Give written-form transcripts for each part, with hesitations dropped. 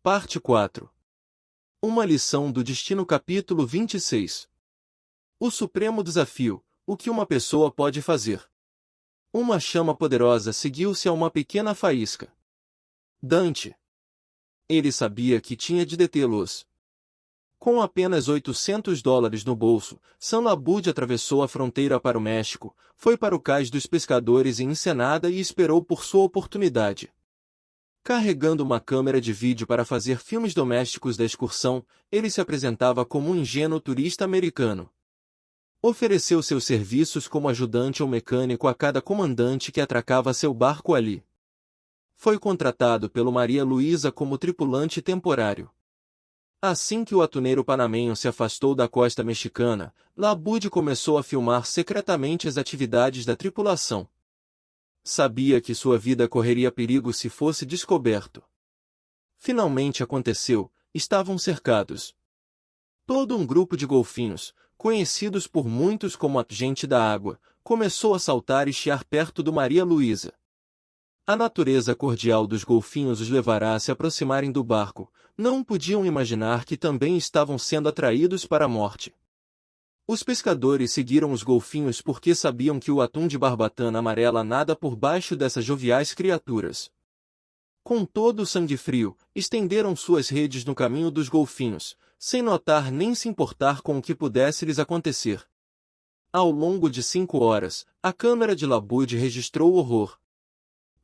Parte 4. Uma lição do destino, capítulo 26. O supremo desafio: o que uma pessoa pode fazer. Uma chama poderosa seguiu-se a uma pequena faísca. Dante. Ele sabia que tinha de detê-los. Com apenas $800 no bolso, Sam Labude atravessou a fronteira para o México, foi para o cais dos pescadores em Ensenada e esperou por sua oportunidade. Carregando uma câmera de vídeo para fazer filmes domésticos da excursão, ele se apresentava como um ingênuo turista americano. Ofereceu seus serviços como ajudante ou mecânico a cada comandante que atracava seu barco ali. Foi contratado pelo Maria Luísa como tripulante temporário. Assim que o atuneiro panamenho se afastou da costa mexicana, Labude começou a filmar secretamente as atividades da tripulação. Sabia que sua vida correria perigo se fosse descoberto. Finalmente aconteceu, estavam cercados. Todo um grupo de golfinhos, conhecidos por muitos como a gente da água, começou a saltar e chiar perto do Maria Luísa. A natureza cordial dos golfinhos os levará a se aproximarem do barco, não podiam imaginar que também estavam sendo atraídos para a morte. Os pescadores seguiram os golfinhos porque sabiam que o atum de barbatana amarela nada por baixo dessas joviais criaturas. Com todo o sangue frio, estenderam suas redes no caminho dos golfinhos, sem notar nem se importar com o que pudesse lhes acontecer. Ao longo de 5 horas, a câmera de Labude registrou o horror.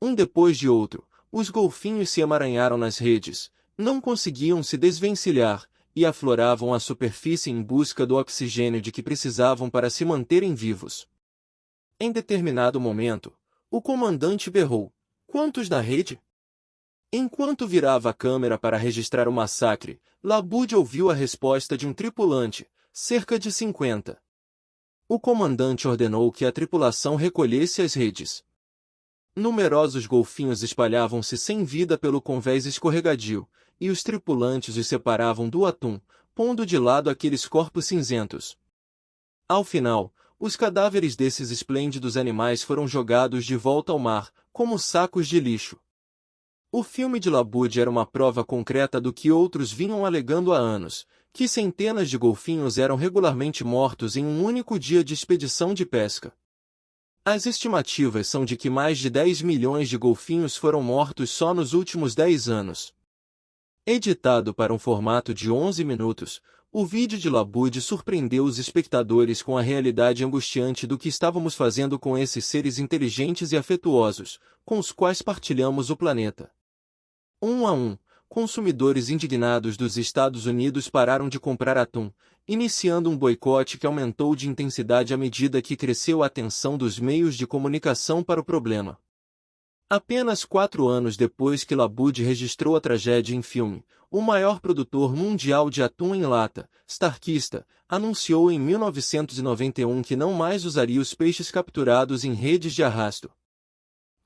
Um depois de outro, os golfinhos se emaranharam nas redes, não conseguiam se desvencilhar, e afloravam a superfície em busca do oxigênio de que precisavam para se manterem vivos. Em determinado momento, o comandante berrou: "Quantos na rede?" Enquanto virava a câmera para registrar o massacre, Labude ouviu a resposta de um tripulante: "Cerca de 50. O comandante ordenou que a tripulação recolhesse as redes. Numerosos golfinhos espalhavam-se sem vida pelo convés escorregadio, e os tripulantes os separavam do atum, pondo de lado aqueles corpos cinzentos. Ao final, os cadáveres desses esplêndidos animais foram jogados de volta ao mar, como sacos de lixo. O filme de Labude era uma prova concreta do que outros vinham alegando há anos, que centenas de golfinhos eram regularmente mortos em um único dia de expedição de pesca. As estimativas são de que mais de 10 milhões de golfinhos foram mortos só nos últimos 10 anos. Editado para um formato de 11 minutos, o vídeo de Labude surpreendeu os espectadores com a realidade angustiante do que estávamos fazendo com esses seres inteligentes e afetuosos, com os quais partilhamos o planeta. Um a um, consumidores indignados dos Estados Unidos pararam de comprar atum, iniciando um boicote que aumentou de intensidade à medida que cresceu a atenção dos meios de comunicação para o problema. Apenas 4 anos depois que Labude registrou a tragédia em filme, o maior produtor mundial de atum em lata, Starkista, anunciou em 1991 que não mais usaria os peixes capturados em redes de arrasto.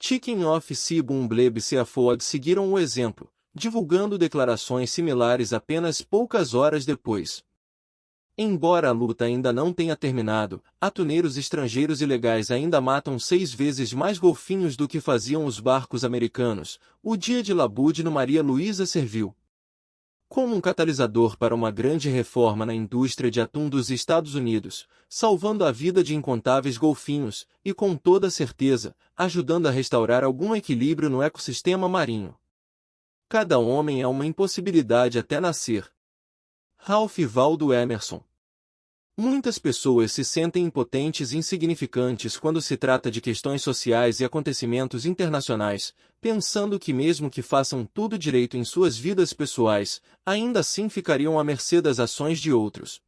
Chicken of Cebu e Bleb Seafood seguiram o exemplo, divulgando declarações similares apenas poucas horas depois. Embora a luta ainda não tenha terminado, atuneiros estrangeiros ilegais ainda matam 6 vezes mais golfinhos do que faziam os barcos americanos. O dia de Labude no Maria Luísa serviu como um catalisador para uma grande reforma na indústria de atum dos Estados Unidos, salvando a vida de incontáveis golfinhos, e com toda certeza, ajudando a restaurar algum equilíbrio no ecossistema marinho. Cada homem é uma impossibilidade até nascer. Ralph Waldo Emerson. Muitas pessoas se sentem impotentes e insignificantes quando se trata de questões sociais e acontecimentos internacionais, pensando que mesmo que façam tudo direito em suas vidas pessoais, ainda assim ficariam à mercê das ações de outros.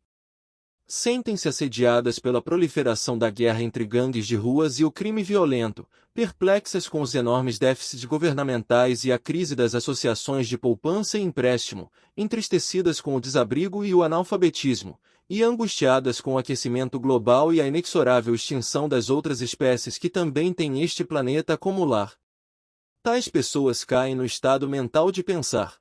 Sentem-se assediadas pela proliferação da guerra entre gangues de ruas e o crime violento, perplexas com os enormes déficits governamentais e a crise das associações de poupança e empréstimo, entristecidas com o desabrigo e o analfabetismo, e angustiadas com o aquecimento global e a inexorável extinção das outras espécies que também têm este planeta como lar. Tais pessoas caem no estado mental de pensar: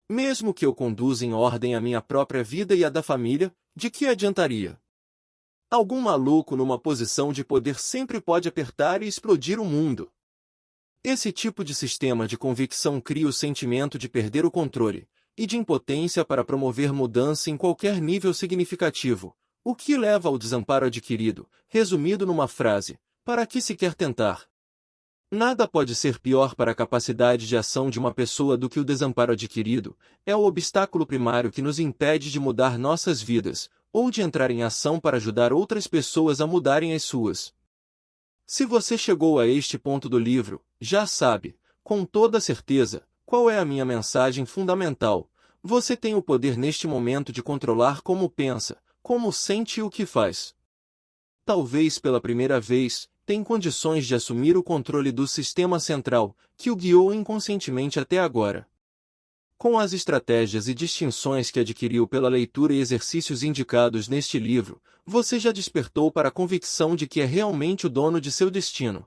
mesmo que eu conduza em ordem a minha própria vida e a da família, de que adiantaria? Algum maluco numa posição de poder sempre pode apertar e explodir o mundo. Esse tipo de sistema de convicção cria o sentimento de perder o controle e de impotência para promover mudança em qualquer nível significativo, o que leva ao desamparo adquirido, resumido numa frase: para que se quer tentar? Nada pode ser pior para a capacidade de ação de uma pessoa do que o desamparo adquirido. É o obstáculo primário que nos impede de mudar nossas vidas, ou de entrar em ação para ajudar outras pessoas a mudarem as suas. Se você chegou a este ponto do livro, já sabe, com toda certeza, qual é a minha mensagem fundamental. Você tem o poder neste momento de controlar como pensa, como sente e o que faz. Talvez pela primeira vez, tem condições de assumir o controle do sistema central, que o guiou inconscientemente até agora. Com as estratégias e distinções que adquiriu pela leitura e exercícios indicados neste livro, você já despertou para a convicção de que é realmente o dono de seu destino.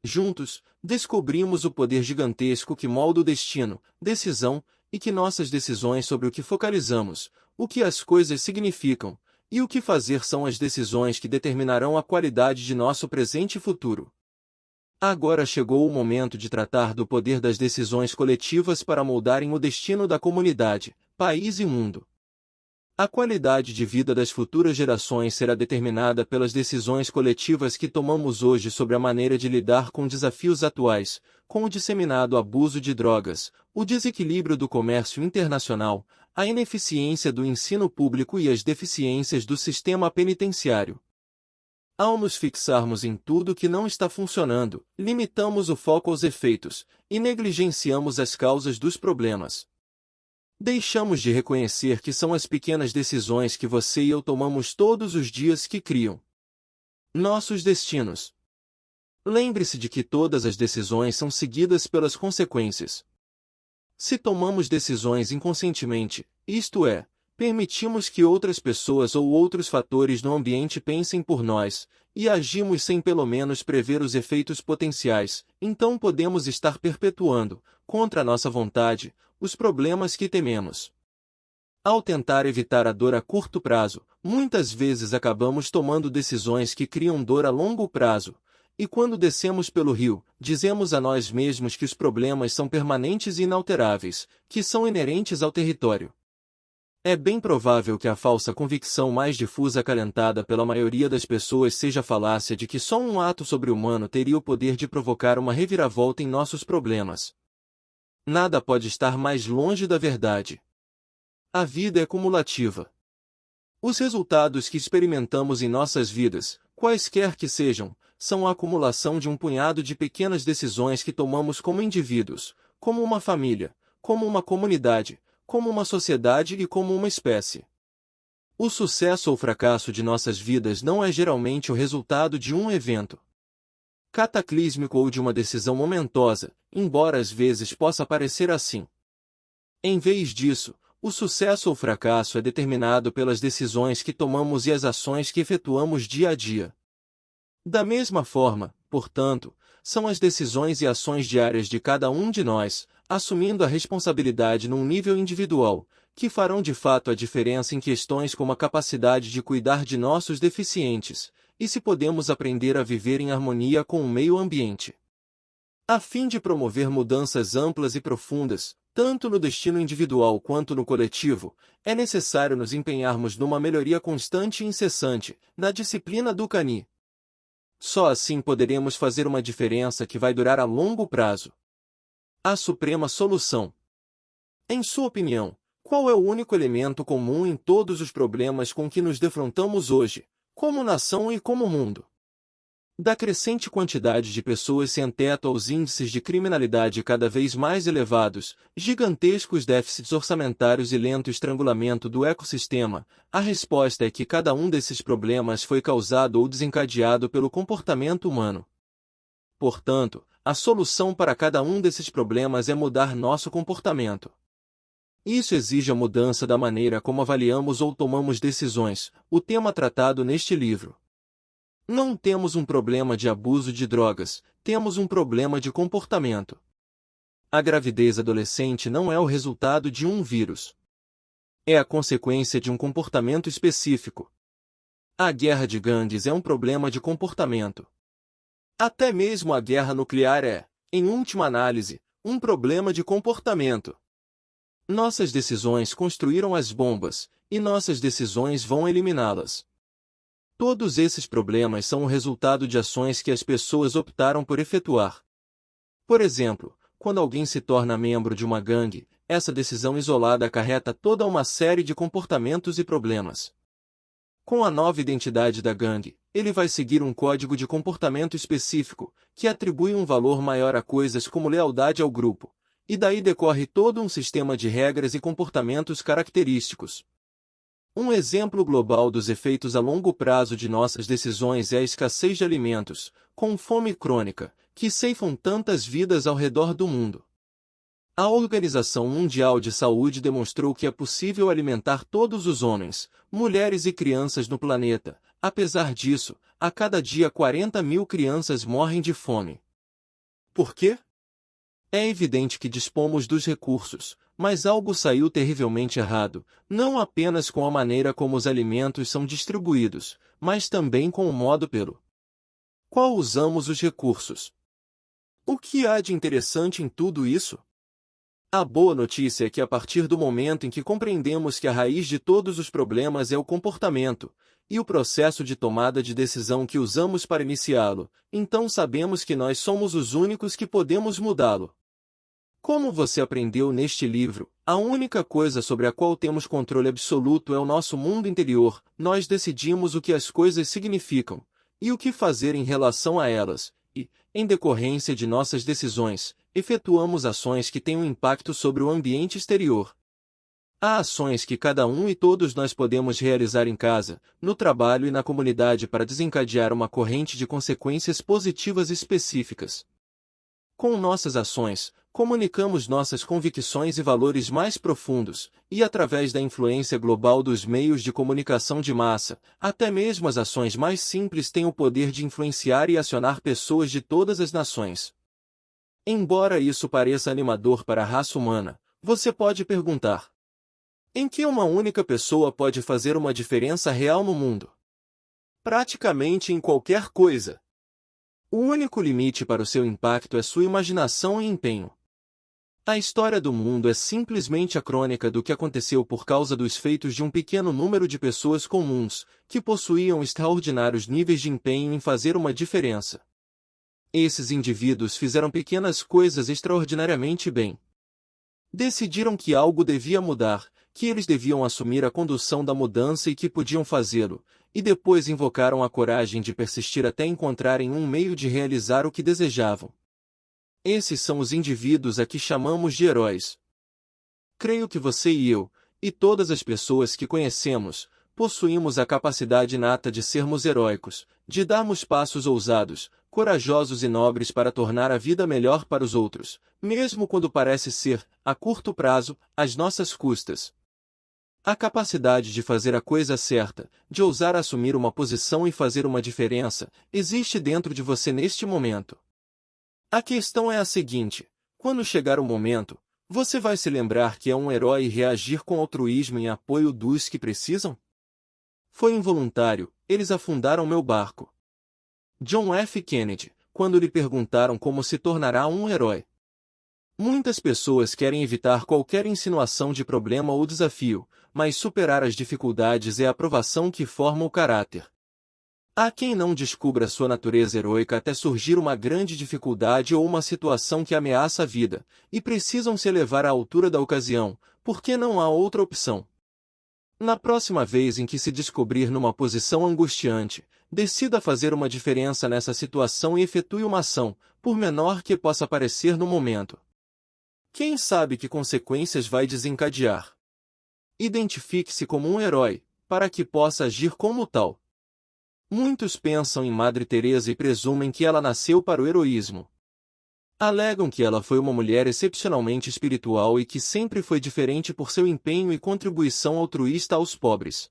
Juntos, descobrimos o poder gigantesco que molda o destino, decisão, e que nossas decisões sobre o que focalizamos, o que as coisas significam, e o que fazer são as decisões que determinarão a qualidade de nosso presente e futuro. Agora chegou o momento de tratar do poder das decisões coletivas para moldarem o destino da comunidade, país e mundo. A qualidade de vida das futuras gerações será determinada pelas decisões coletivas que tomamos hoje sobre a maneira de lidar com desafios atuais, com o disseminado abuso de drogas, o desequilíbrio do comércio internacional, a ineficiência do ensino público e as deficiências do sistema penitenciário. Ao nos fixarmos em tudo que não está funcionando, limitamos o foco aos efeitos e negligenciamos as causas dos problemas. Deixamos de reconhecer que são as pequenas decisões que você e eu tomamos todos os dias que criam nossos destinos. Lembre-se de que todas as decisões são seguidas pelas consequências. Se tomamos decisões inconscientemente, isto é, permitimos que outras pessoas ou outros fatores no ambiente pensem por nós, e agimos sem pelo menos prever os efeitos potenciais, então podemos estar perpetuando, contra a nossa vontade, os problemas que tememos. Ao tentar evitar a dor a curto prazo, muitas vezes acabamos tomando decisões que criam dor a longo prazo, e quando descemos pelo rio, dizemos a nós mesmos que os problemas são permanentes e inalteráveis, que são inerentes ao território. É bem provável que a falsa convicção mais difusa acalentada pela maioria das pessoas seja a falácia de que só um ato sobre-humano teria o poder de provocar uma reviravolta em nossos problemas. Nada pode estar mais longe da verdade. A vida é cumulativa. Os resultados que experimentamos em nossas vidas, quaisquer que sejam, são a acumulação de um punhado de pequenas decisões que tomamos como indivíduos, como uma família, como uma comunidade, como uma sociedade e como uma espécie. O sucesso ou fracasso de nossas vidas não é geralmente o resultado de um evento cataclísmico ou de uma decisão momentosa, embora às vezes possa parecer assim. Em vez disso, o sucesso ou fracasso é determinado pelas decisões que tomamos e as ações que efetuamos dia a dia. Da mesma forma, portanto, são as decisões e ações diárias de cada um de nós, assumindo a responsabilidade num nível individual, que farão de fato a diferença em questões como a capacidade de cuidar de nossos deficientes, e se podemos aprender a viver em harmonia com o meio ambiente. A fim de promover mudanças amplas e profundas, tanto no destino individual quanto no coletivo, é necessário nos empenharmos numa melhoria constante e incessante, na disciplina do Cani. Só assim poderemos fazer uma diferença que vai durar a longo prazo. A suprema solução. Em sua opinião, qual é o único elemento comum em todos os problemas com que nos defrontamos hoje, como nação e como mundo? Da crescente quantidade de pessoas sem teto aos índices de criminalidade cada vez mais elevados, gigantescos déficits orçamentários e lento estrangulamento do ecossistema, a resposta é que cada um desses problemas foi causado ou desencadeado pelo comportamento humano. Portanto, a solução para cada um desses problemas é mudar nosso comportamento. Isso exige a mudança da maneira como avaliamos ou tomamos decisões, o tema tratado neste livro. Não temos um problema de abuso de drogas, temos um problema de comportamento. A gravidez adolescente não é o resultado de um vírus. É a consequência de um comportamento específico. A guerra de gangues é um problema de comportamento. Até mesmo a guerra nuclear é, em última análise, um problema de comportamento. Nossas decisões construíram as bombas, e nossas decisões vão eliminá-las. Todos esses problemas são o resultado de ações que as pessoas optaram por efetuar. Por exemplo, quando alguém se torna membro de uma gangue, essa decisão isolada acarreta toda uma série de comportamentos e problemas. Com a nova identidade da gangue, ele vai seguir um código de comportamento específico, que atribui um valor maior a coisas como lealdade ao grupo, e daí decorre todo um sistema de regras e comportamentos característicos. Um exemplo global dos efeitos a longo prazo de nossas decisões é a escassez de alimentos, com fome crônica, que ceifam tantas vidas ao redor do mundo. A Organização Mundial de Saúde demonstrou que é possível alimentar todos os homens, mulheres e crianças no planeta. Apesar disso, a cada dia 40.000 crianças morrem de fome. Por quê? É evidente que dispomos dos recursos, mas algo saiu terrivelmente errado, não apenas com a maneira como os alimentos são distribuídos, mas também com o modo pelo qual usamos os recursos. O que há de interessante em tudo isso? A boa notícia é que a partir do momento em que compreendemos que a raiz de todos os problemas é o comportamento, e o processo de tomada de decisão que usamos para iniciá-lo, então sabemos que nós somos os únicos que podemos mudá-lo. Como você aprendeu neste livro, a única coisa sobre a qual temos controle absoluto é o nosso mundo interior. Nós decidimos o que as coisas significam, e o que fazer em relação a elas, e, em decorrência de nossas decisões, efetuamos ações que têm um impacto sobre o ambiente exterior. Há ações que cada um e todos nós podemos realizar em casa, no trabalho e na comunidade para desencadear uma corrente de consequências positivas específicas. Com nossas ações, comunicamos nossas convicções e valores mais profundos, e através da influência global dos meios de comunicação de massa, até mesmo as ações mais simples têm o poder de influenciar e acionar pessoas de todas as nações. Embora isso pareça animador para a raça humana, você pode perguntar: em que uma única pessoa pode fazer uma diferença real no mundo? Praticamente em qualquer coisa. O único limite para o seu impacto é sua imaginação e empenho. A história do mundo é simplesmente a crônica do que aconteceu por causa dos feitos de um pequeno número de pessoas comuns, que possuíam extraordinários níveis de empenho em fazer uma diferença. Esses indivíduos fizeram pequenas coisas extraordinariamente bem. Decidiram que algo devia mudar, que eles deviam assumir a condução da mudança e que podiam fazê-lo, e depois invocaram a coragem de persistir até encontrarem um meio de realizar o que desejavam. Esses são os indivíduos a que chamamos de heróis. Creio que você e eu, e todas as pessoas que conhecemos, possuímos a capacidade inata de sermos heróicos, de darmos passos ousados, corajosos e nobres para tornar a vida melhor para os outros, mesmo quando parece ser, a curto prazo, às nossas custas. A capacidade de fazer a coisa certa, de ousar assumir uma posição e fazer uma diferença, existe dentro de você neste momento. A questão é a seguinte: quando chegar o momento, você vai se lembrar que é um herói e reagir com altruísmo em apoio dos que precisam? Foi involuntário, eles afundaram meu barco. John F. Kennedy, quando lhe perguntaram como se tornará um herói. Muitas pessoas querem evitar qualquer insinuação de problema ou desafio, mas superar as dificuldades é a provação que forma o caráter. Há quem não descubra sua natureza heroica até surgir uma grande dificuldade ou uma situação que ameaça a vida, e precisam se elevar à altura da ocasião, porque não há outra opção. Na próxima vez em que se descobrir numa posição angustiante, decida fazer uma diferença nessa situação e efetue uma ação, por menor que possa parecer no momento. Quem sabe que consequências vai desencadear? Identifique-se como um herói, para que possa agir como tal. Muitos pensam em Madre Teresa e presumem que ela nasceu para o heroísmo. Alegam que ela foi uma mulher excepcionalmente espiritual e que sempre foi diferente por seu empenho e contribuição altruísta aos pobres.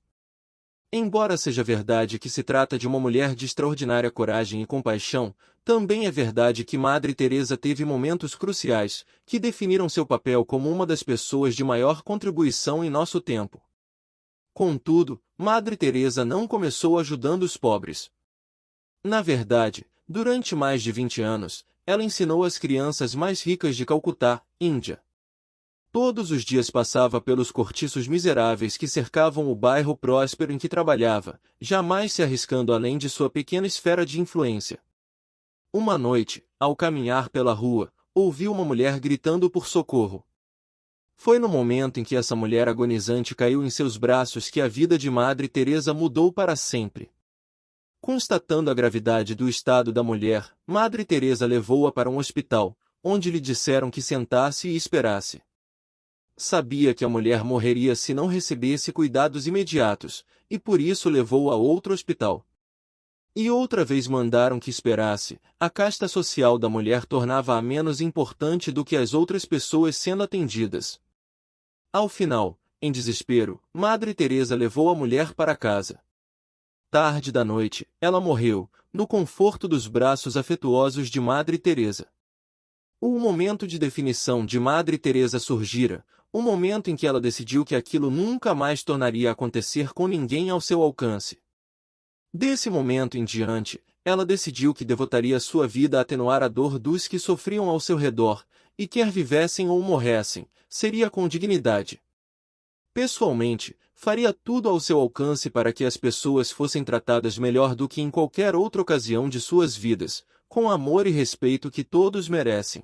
Embora seja verdade que se trata de uma mulher de extraordinária coragem e compaixão, também é verdade que Madre Teresa teve momentos cruciais, que definiram seu papel como uma das pessoas de maior contribuição em nosso tempo. Contudo, Madre Teresa não começou ajudando os pobres. Na verdade, durante mais de 20 anos, ela ensinou as crianças mais ricas de Calcutá, Índia. Todos os dias passava pelos cortiços miseráveis que cercavam o bairro próspero em que trabalhava, jamais se arriscando além de sua pequena esfera de influência. Uma noite, ao caminhar pela rua, ouviu uma mulher gritando por socorro. Foi no momento em que essa mulher agonizante caiu em seus braços que a vida de Madre Teresa mudou para sempre. Constatando a gravidade do estado da mulher, Madre Teresa levou-a para um hospital, onde lhe disseram que sentasse e esperasse. Sabia que a mulher morreria se não recebesse cuidados imediatos, e por isso levou-a a outro hospital. E outra vez mandaram que esperasse. A casta social da mulher tornava-a menos importante do que as outras pessoas sendo atendidas. Ao final, em desespero, Madre Teresa levou a mulher para casa. Tarde da noite, ela morreu, no conforto dos braços afetuosos de Madre Teresa. O momento de definição de Madre Teresa surgira, o momento em que ela decidiu que aquilo nunca mais tornaria a acontecer com ninguém ao seu alcance. Desse momento em diante, ela decidiu que devotaria sua vida a atenuar a dor dos que sofriam ao seu redor, e quer vivessem ou morressem, seria com dignidade. Pessoalmente, faria tudo ao seu alcance para que as pessoas fossem tratadas melhor do que em qualquer outra ocasião de suas vidas, com amor e respeito que todos merecem.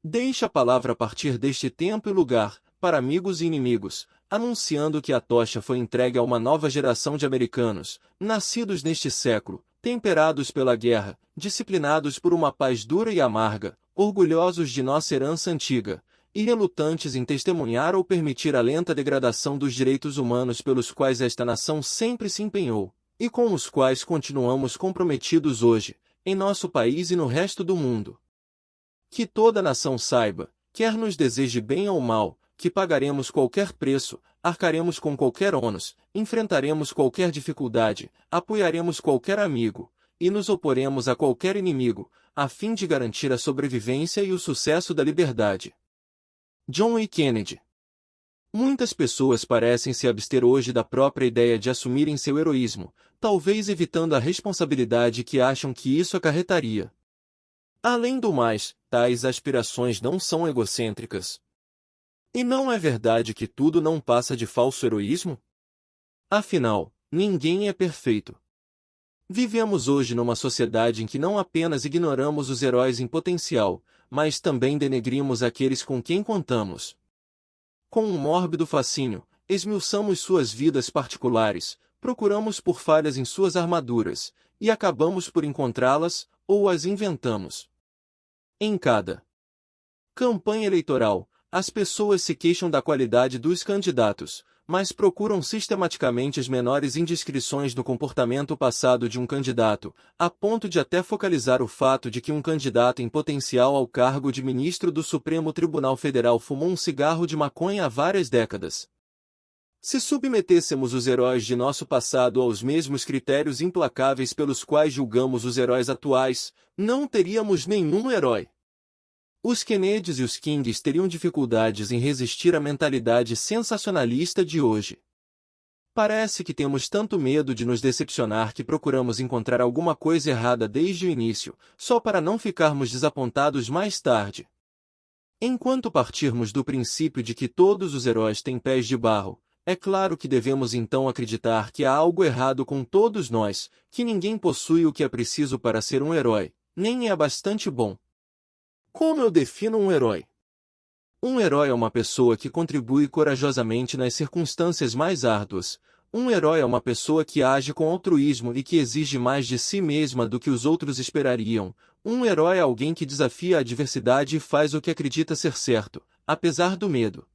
Deixa a palavra partir deste tempo e lugar, para amigos e inimigos, anunciando que a tocha foi entregue a uma nova geração de americanos, nascidos neste século, temperados pela guerra, disciplinados por uma paz dura e amarga, orgulhosos de nossa herança antiga, e relutantes em testemunhar ou permitir a lenta degradação dos direitos humanos pelos quais esta nação sempre se empenhou, e com os quais continuamos comprometidos hoje, em nosso país e no resto do mundo. Que toda a nação saiba, quer nos deseje bem ou mal, que pagaremos qualquer preço, arcaremos com qualquer ônus, enfrentaremos qualquer dificuldade, apoiaremos qualquer amigo, e nos oporemos a qualquer inimigo, a fim de garantir a sobrevivência e o sucesso da liberdade. John F. Kennedy. Muitas pessoas parecem se abster hoje da própria ideia de assumirem seu heroísmo, talvez evitando a responsabilidade que acham que isso acarretaria. Além do mais, tais aspirações não são egocêntricas. E não é verdade que tudo não passa de falso heroísmo? Afinal, ninguém é perfeito. Vivemos hoje numa sociedade em que não apenas ignoramos os heróis em potencial, mas também denegrimos aqueles com quem contamos. Com um mórbido fascínio, esmiuçamos suas vidas particulares, procuramos por falhas em suas armaduras, e acabamos por encontrá-las, ou as inventamos. Em cada campanha eleitoral, as pessoas se queixam da qualidade dos candidatos, mas procuram sistematicamente as menores indiscrições no comportamento passado de um candidato, a ponto de até focalizar o fato de que um candidato em potencial ao cargo de ministro do Supremo Tribunal Federal fumou um cigarro de maconha há várias décadas. Se submetêssemos os heróis de nosso passado aos mesmos critérios implacáveis pelos quais julgamos os heróis atuais, não teríamos nenhum herói. Os Kennedys e os Kings teriam dificuldades em resistir à mentalidade sensacionalista de hoje. Parece que temos tanto medo de nos decepcionar que procuramos encontrar alguma coisa errada desde o início, só para não ficarmos desapontados mais tarde. Enquanto partirmos do princípio de que todos os heróis têm pés de barro, é claro que devemos então acreditar que há algo errado com todos nós, que ninguém possui o que é preciso para ser um herói, nem é bastante bom. Como eu defino um herói? Um herói é uma pessoa que contribui corajosamente nas circunstâncias mais árduas. Um herói é uma pessoa que age com altruísmo e que exige mais de si mesma do que os outros esperariam. Um herói é alguém que desafia a adversidade e faz o que acredita ser certo, apesar do medo.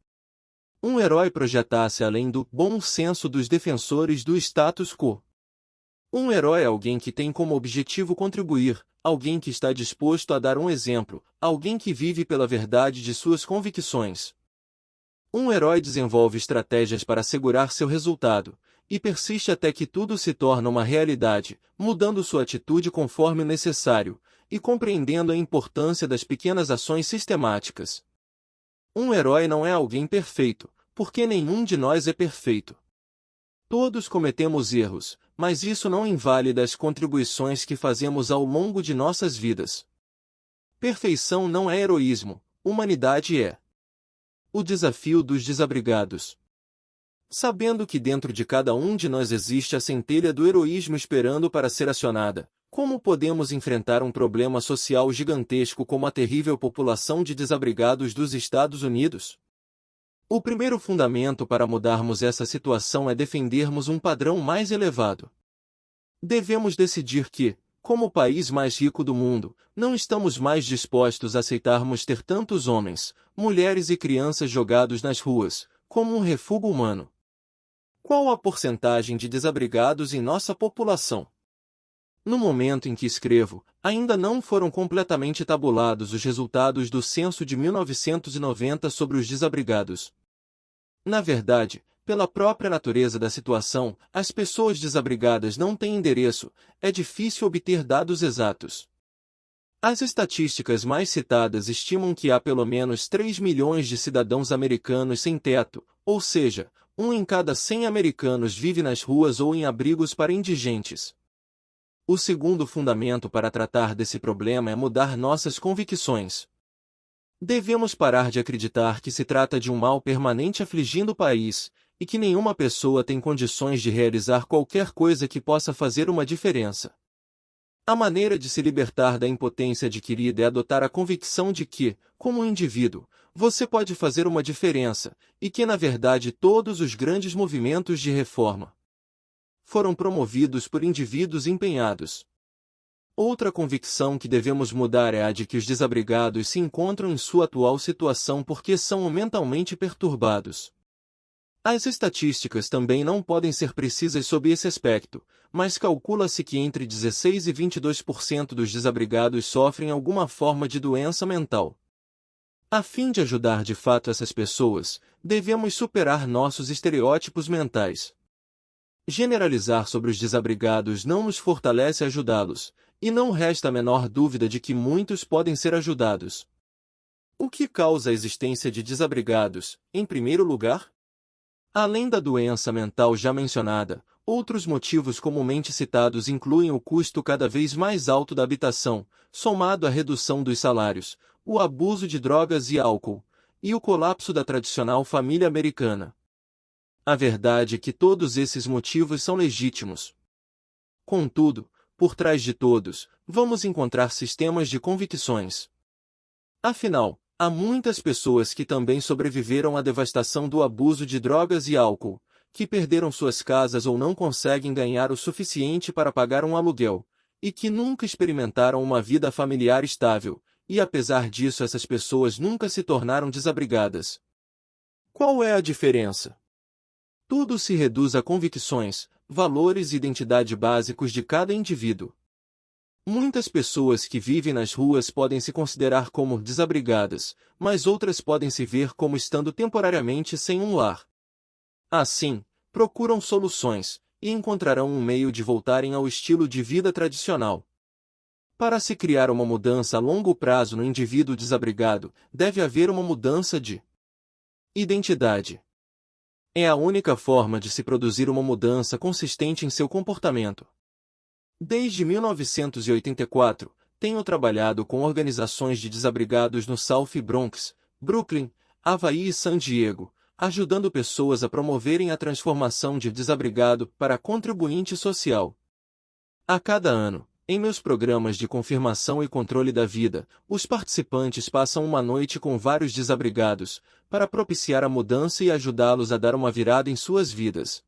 Um herói projeta-se além do bom senso dos defensores do status quo. Um herói é alguém que tem como objetivo contribuir, alguém que está disposto a dar um exemplo, alguém que vive pela verdade de suas convicções. Um herói desenvolve estratégias para assegurar seu resultado, e persiste até que tudo se torna uma realidade, mudando sua atitude conforme necessário, e compreendendo a importância das pequenas ações sistemáticas. Um herói não é alguém perfeito, porque nenhum de nós é perfeito. Todos cometemos erros, mas isso não invalida as contribuições que fazemos ao longo de nossas vidas. Perfeição não é heroísmo, humanidade é. O desafio dos desabrigados. Sabendo que dentro de cada um de nós existe a centelha do heroísmo esperando para ser acionada, como podemos enfrentar um problema social gigantesco como a terrível população de desabrigados dos Estados Unidos? O primeiro fundamento para mudarmos essa situação é defendermos um padrão mais elevado. Devemos decidir que, como o país mais rico do mundo, não estamos mais dispostos a aceitarmos ter tantos homens, mulheres e crianças jogados nas ruas, como um refúgio humano. Qual a porcentagem de desabrigados em nossa população? No momento em que escrevo, ainda não foram completamente tabulados os resultados do censo de 1990 sobre os desabrigados. Na verdade, pela própria natureza da situação, as pessoas desabrigadas não têm endereço, é difícil obter dados exatos. As estatísticas mais citadas estimam que há pelo menos 3 milhões de cidadãos americanos sem teto, ou seja, 1 em cada 100 americanos vive nas ruas ou em abrigos para indigentes. O segundo fundamento para tratar desse problema é mudar nossas convicções. Devemos parar de acreditar que se trata de um mal permanente afligindo o país, e que nenhuma pessoa tem condições de realizar qualquer coisa que possa fazer uma diferença. A maneira de se libertar da impotência adquirida é adotar a convicção de que, como um indivíduo, você pode fazer uma diferença, e que na verdade todos os grandes movimentos de reforma foram promovidos por indivíduos empenhados. Outra convicção que devemos mudar é a de que os desabrigados se encontram em sua atual situação porque são mentalmente perturbados. As estatísticas também não podem ser precisas sob esse aspecto, mas calcula-se que entre 16 e 22% dos desabrigados sofrem alguma forma de doença mental. A fim de ajudar de fato essas pessoas, devemos superar nossos estereótipos mentais. Generalizar sobre os desabrigados não nos fortalece a ajudá-los, e não resta a menor dúvida de que muitos podem ser ajudados. O que causa a existência de desabrigados, em primeiro lugar? Além da doença mental já mencionada, outros motivos comumente citados incluem o custo cada vez mais alto da habitação, somado à redução dos salários, o abuso de drogas e álcool, e o colapso da tradicional família americana. A verdade é que todos esses motivos são legítimos. Contudo, por trás de todos, vamos encontrar sistemas de convicções. Afinal, há muitas pessoas que também sobreviveram à devastação do abuso de drogas e álcool, que perderam suas casas ou não conseguem ganhar o suficiente para pagar um aluguel, e que nunca experimentaram uma vida familiar estável, e apesar disso essas pessoas nunca se tornaram desabrigadas. Qual é a diferença? Tudo se reduz a convicções, valores e identidade básicos de cada indivíduo. Muitas pessoas que vivem nas ruas podem se considerar como desabrigadas, mas outras podem se ver como estando temporariamente sem um lar. Assim, procuram soluções, e encontrarão um meio de voltarem ao estilo de vida tradicional. Para se criar uma mudança a longo prazo no indivíduo desabrigado, deve haver uma mudança de identidade. É a única forma de se produzir uma mudança consistente em seu comportamento. Desde 1984, tenho trabalhado com organizações de desabrigados no South Bronx, Brooklyn, Havaí e San Diego, ajudando pessoas a promoverem a transformação de desabrigado para contribuinte social. A cada ano, em meus programas de confirmação e controle da vida, os participantes passam uma noite com vários desabrigados, para propiciar a mudança e ajudá-los a dar uma virada em suas vidas.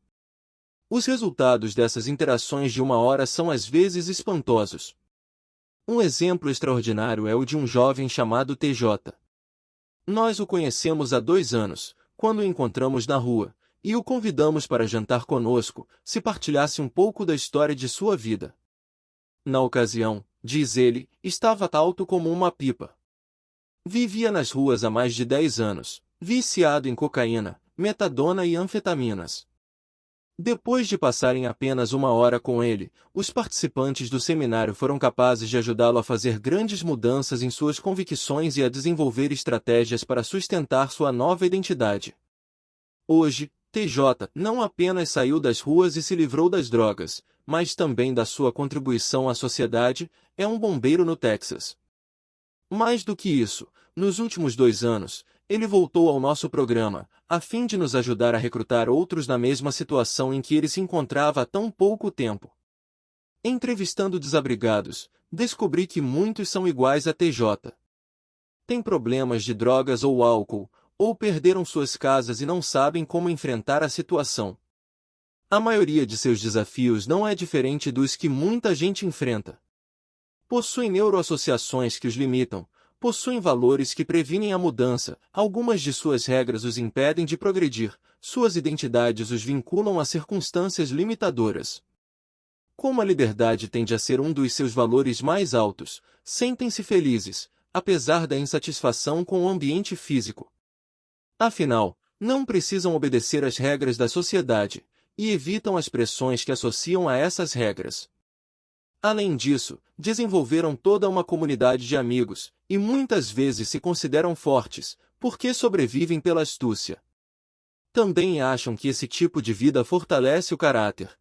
Os resultados dessas interações de uma hora são às vezes espantosos. Um exemplo extraordinário é o de um jovem chamado TJ. Nós o conhecemos há 2 anos, quando o encontramos na rua, e o convidamos para jantar conosco, se partilhasse um pouco da história de sua vida. Na ocasião, diz ele, estava alto como uma pipa. Vivia nas ruas há mais de 10 anos, viciado em cocaína, metadona e anfetaminas. Depois de passarem apenas 1 hora com ele, os participantes do seminário foram capazes de ajudá-lo a fazer grandes mudanças em suas convicções e a desenvolver estratégias para sustentar sua nova identidade. Hoje, TJ não apenas saiu das ruas e se livrou das drogas, mas também da sua contribuição à sociedade, é um bombeiro no Texas. Mais do que isso, nos últimos 2 anos, ele voltou ao nosso programa, a fim de nos ajudar a recrutar outros na mesma situação em que ele se encontrava há tão pouco tempo. Entrevistando desabrigados, descobri que muitos são iguais a TJ. Têm problemas de drogas ou álcool, ou perderam suas casas e não sabem como enfrentar a situação. A maioria de seus desafios não é diferente dos que muita gente enfrenta. Possuem neuroassociações que os limitam, possuem valores que previnem a mudança, algumas de suas regras os impedem de progredir, suas identidades os vinculam a circunstâncias limitadoras. Como a liberdade tende a ser um dos seus valores mais altos, sentem-se felizes, apesar da insatisfação com o ambiente físico. Afinal, não precisam obedecer às regras da sociedade, e evitam as pressões que associam a essas regras. Além disso, desenvolveram toda uma comunidade de amigos, e muitas vezes se consideram fortes, porque sobrevivem pela astúcia. Também acham que esse tipo de vida fortalece o caráter.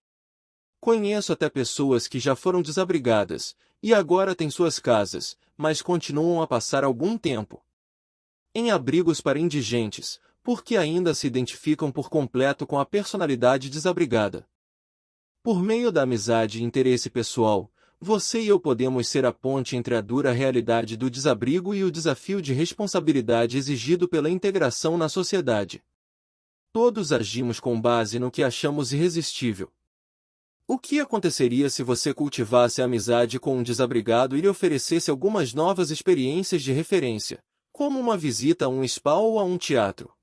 Conheço até pessoas que já foram desabrigadas, e agora têm suas casas, mas continuam a passar algum tempo em abrigos para indigentes, porque ainda se identificam por completo com a personalidade desabrigada. Por meio da amizade e interesse pessoal, você e eu podemos ser a ponte entre a dura realidade do desabrigo e o desafio de responsabilidade exigido pela integração na sociedade. Todos agimos com base no que achamos irresistível. O que aconteceria se você cultivasse a amizade com um desabrigado e lhe oferecesse algumas novas experiências de referência, como uma visita a um spa ou a um teatro?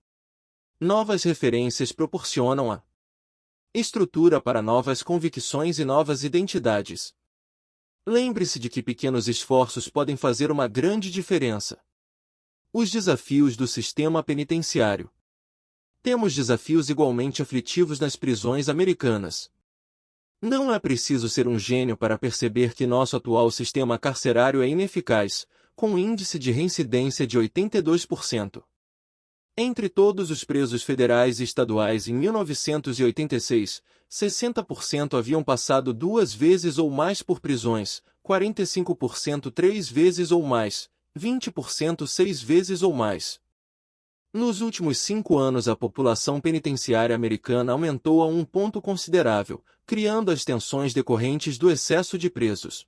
Novas referências proporcionam a estrutura para novas convicções e novas identidades. Lembre-se de que pequenos esforços podem fazer uma grande diferença. Os desafios do sistema penitenciário. Temos desafios igualmente aflitivos nas prisões americanas. Não é preciso ser um gênio para perceber que nosso atual sistema carcerário é ineficaz, com um índice de reincidência de 82%. Entre todos os presos federais e estaduais em 1986, 60% haviam passado 2 vezes ou mais por prisões, 45% 3 vezes ou mais, 20% 6 vezes ou mais. Nos últimos 5 anos a população penitenciária americana aumentou a um ponto considerável, criando as tensões decorrentes do excesso de presos.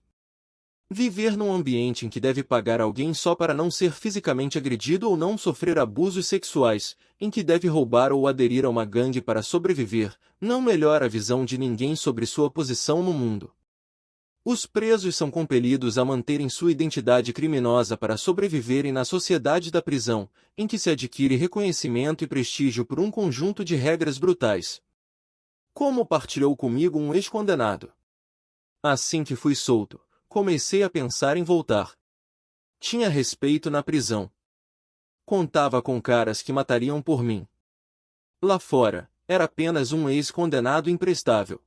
Viver num ambiente em que deve pagar alguém só para não ser fisicamente agredido ou não sofrer abusos sexuais, em que deve roubar ou aderir a uma gangue para sobreviver, não melhora a visão de ninguém sobre sua posição no mundo. Os presos são compelidos a manterem sua identidade criminosa para sobreviverem na sociedade da prisão, em que se adquire reconhecimento e prestígio por um conjunto de regras brutais. Como partilhou comigo um ex-condenado. Assim que fui solto, comecei a pensar em voltar. Tinha respeito na prisão. Contava com caras que matariam por mim. Lá fora, era apenas um ex-condenado imprestável.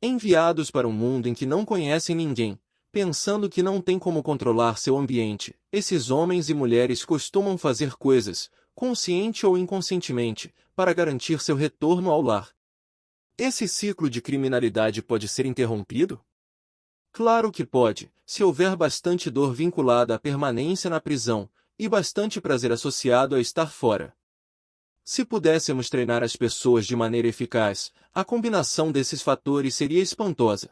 Enviados para um mundo em que não conhecem ninguém, pensando que não tem como controlar seu ambiente, esses homens e mulheres costumam fazer coisas, consciente ou inconscientemente, para garantir seu retorno ao lar. Esse ciclo de criminalidade pode ser interrompido? Claro que pode, se houver bastante dor vinculada à permanência na prisão, e bastante prazer associado a estar fora. Se pudéssemos treinar as pessoas de maneira eficaz, a combinação desses fatores seria espantosa.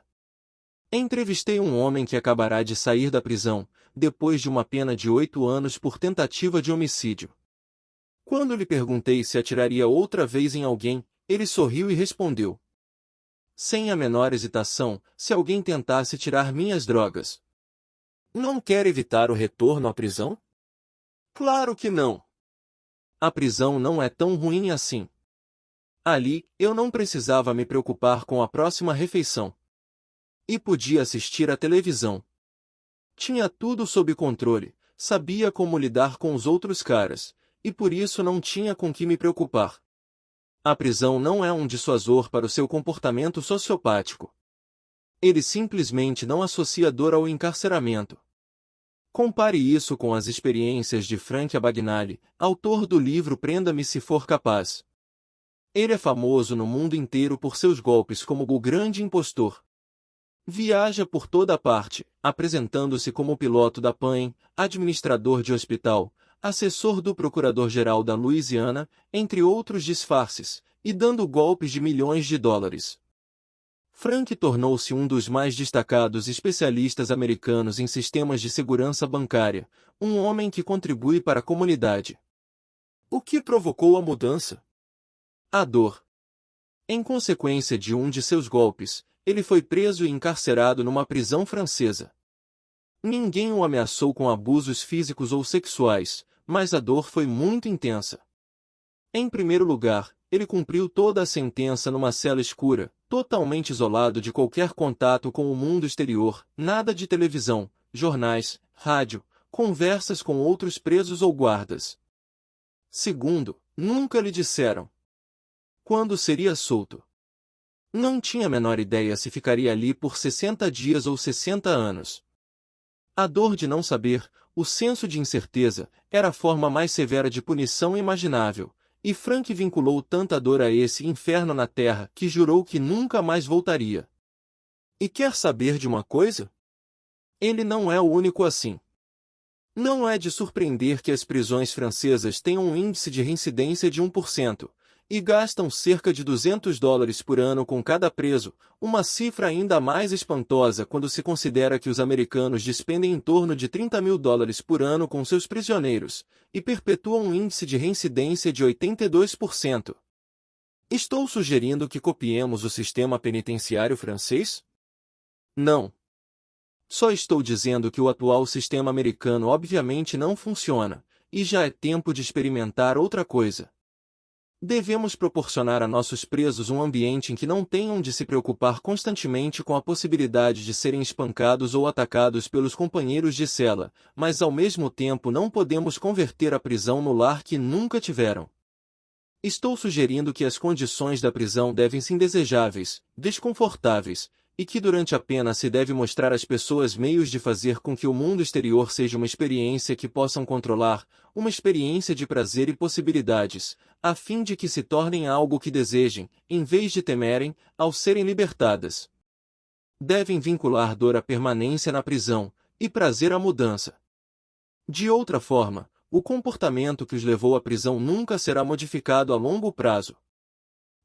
Entrevistei um homem que acabará de sair da prisão, depois de uma pena de 8 anos por tentativa de homicídio. Quando lhe perguntei se atiraria outra vez em alguém, ele sorriu e respondeu: sem a menor hesitação, se alguém tentasse tirar minhas drogas. Não quer evitar o retorno à prisão? Claro que não. A prisão não é tão ruim assim. Ali, eu não precisava me preocupar com a próxima refeição. E podia assistir à televisão. Tinha tudo sob controle, sabia como lidar com os outros caras, e por isso não tinha com que me preocupar. A prisão não é um dissuasor para o seu comportamento sociopático. Ele simplesmente não associa dor ao encarceramento. Compare isso com as experiências de Frank Abagnale, autor do livro Prenda-me se for capaz. Ele é famoso no mundo inteiro por seus golpes como o Grande Impostor. Viaja por toda parte, apresentando-se como piloto da PAN, administrador de hospital, assessor do procurador-geral da Louisiana, entre outros disfarces, e dando golpes de milhões de dólares. Frank tornou-se um dos mais destacados especialistas americanos em sistemas de segurança bancária, um homem que contribui para a comunidade. O que provocou a mudança? A dor. Em consequência de um de seus golpes, ele foi preso e encarcerado numa prisão francesa. Ninguém o ameaçou com abusos físicos ou sexuais, mas a dor foi muito intensa. Em primeiro lugar, ele cumpriu toda a sentença numa cela escura, totalmente isolado de qualquer contato com o mundo exterior, nada de televisão, jornais, rádio, conversas com outros presos ou guardas. Segundo, nunca lhe disseram quando seria solto. Não tinha a menor ideia se ficaria ali por 60 dias ou 60 anos. A dor de não saber, o senso de incerteza, era a forma mais severa de punição imaginável, e Frank vinculou tanta dor a esse inferno na terra que jurou que nunca mais voltaria. E quer saber de uma coisa? Ele não é o único assim. Não é de surpreender que as prisões francesas tenham um índice de reincidência de 1%, e gastam cerca de $200 por ano com cada preso, uma cifra ainda mais espantosa quando se considera que os americanos despendem em torno de $30.000 por ano com seus prisioneiros, e perpetuam um índice de reincidência de 82%. Estou sugerindo que copiemos o sistema penitenciário francês? Não. Só estou dizendo que o atual sistema americano obviamente não funciona, e já é tempo de experimentar outra coisa. Devemos proporcionar a nossos presos um ambiente em que não tenham de se preocupar constantemente com a possibilidade de serem espancados ou atacados pelos companheiros de cela, mas ao mesmo tempo não podemos converter a prisão no lar que nunca tiveram. Estou sugerindo que as condições da prisão devem ser indesejáveis, desconfortáveis, e que durante a pena se deve mostrar às pessoas meios de fazer com que o mundo exterior seja uma experiência que possam controlar, uma experiência de prazer e possibilidades, a fim de que se tornem algo que desejem, em vez de temerem, ao serem libertadas. Devem vincular dor à permanência na prisão, e prazer à mudança. De outra forma, o comportamento que os levou à prisão nunca será modificado a longo prazo.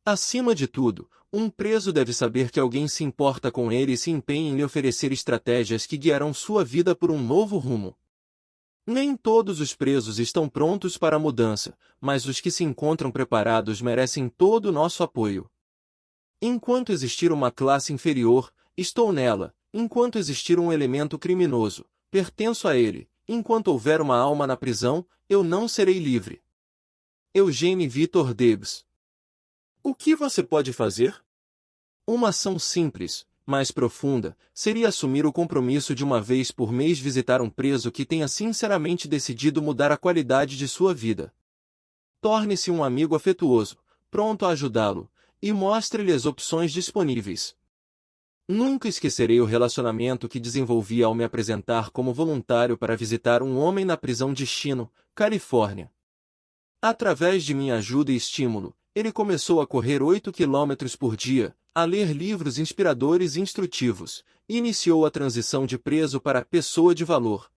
Acima de tudo, um preso deve saber que alguém se importa com ele e se empenha em lhe oferecer estratégias que guiarão sua vida por um novo rumo. Nem todos os presos estão prontos para a mudança, mas os que se encontram preparados merecem todo o nosso apoio. Enquanto existir uma classe inferior, estou nela; enquanto existir um elemento criminoso, pertenço a ele; enquanto houver uma alma na prisão, eu não serei livre. Eugene Victor Debs. O que você pode fazer? Uma ação simples, mais profunda, seria assumir o compromisso de uma vez por mês visitar um preso que tenha sinceramente decidido mudar a qualidade de sua vida. Torne-se um amigo afetuoso, pronto a ajudá-lo, e mostre-lhe as opções disponíveis. Nunca esquecerei o relacionamento que desenvolvi ao me apresentar como voluntário para visitar um homem na prisão de Chino, Califórnia. Através de minha ajuda e estímulo, ele começou a correr 8 quilômetros por dia, a ler livros inspiradores e instrutivos, e iniciou a transição de preso para pessoa de valor.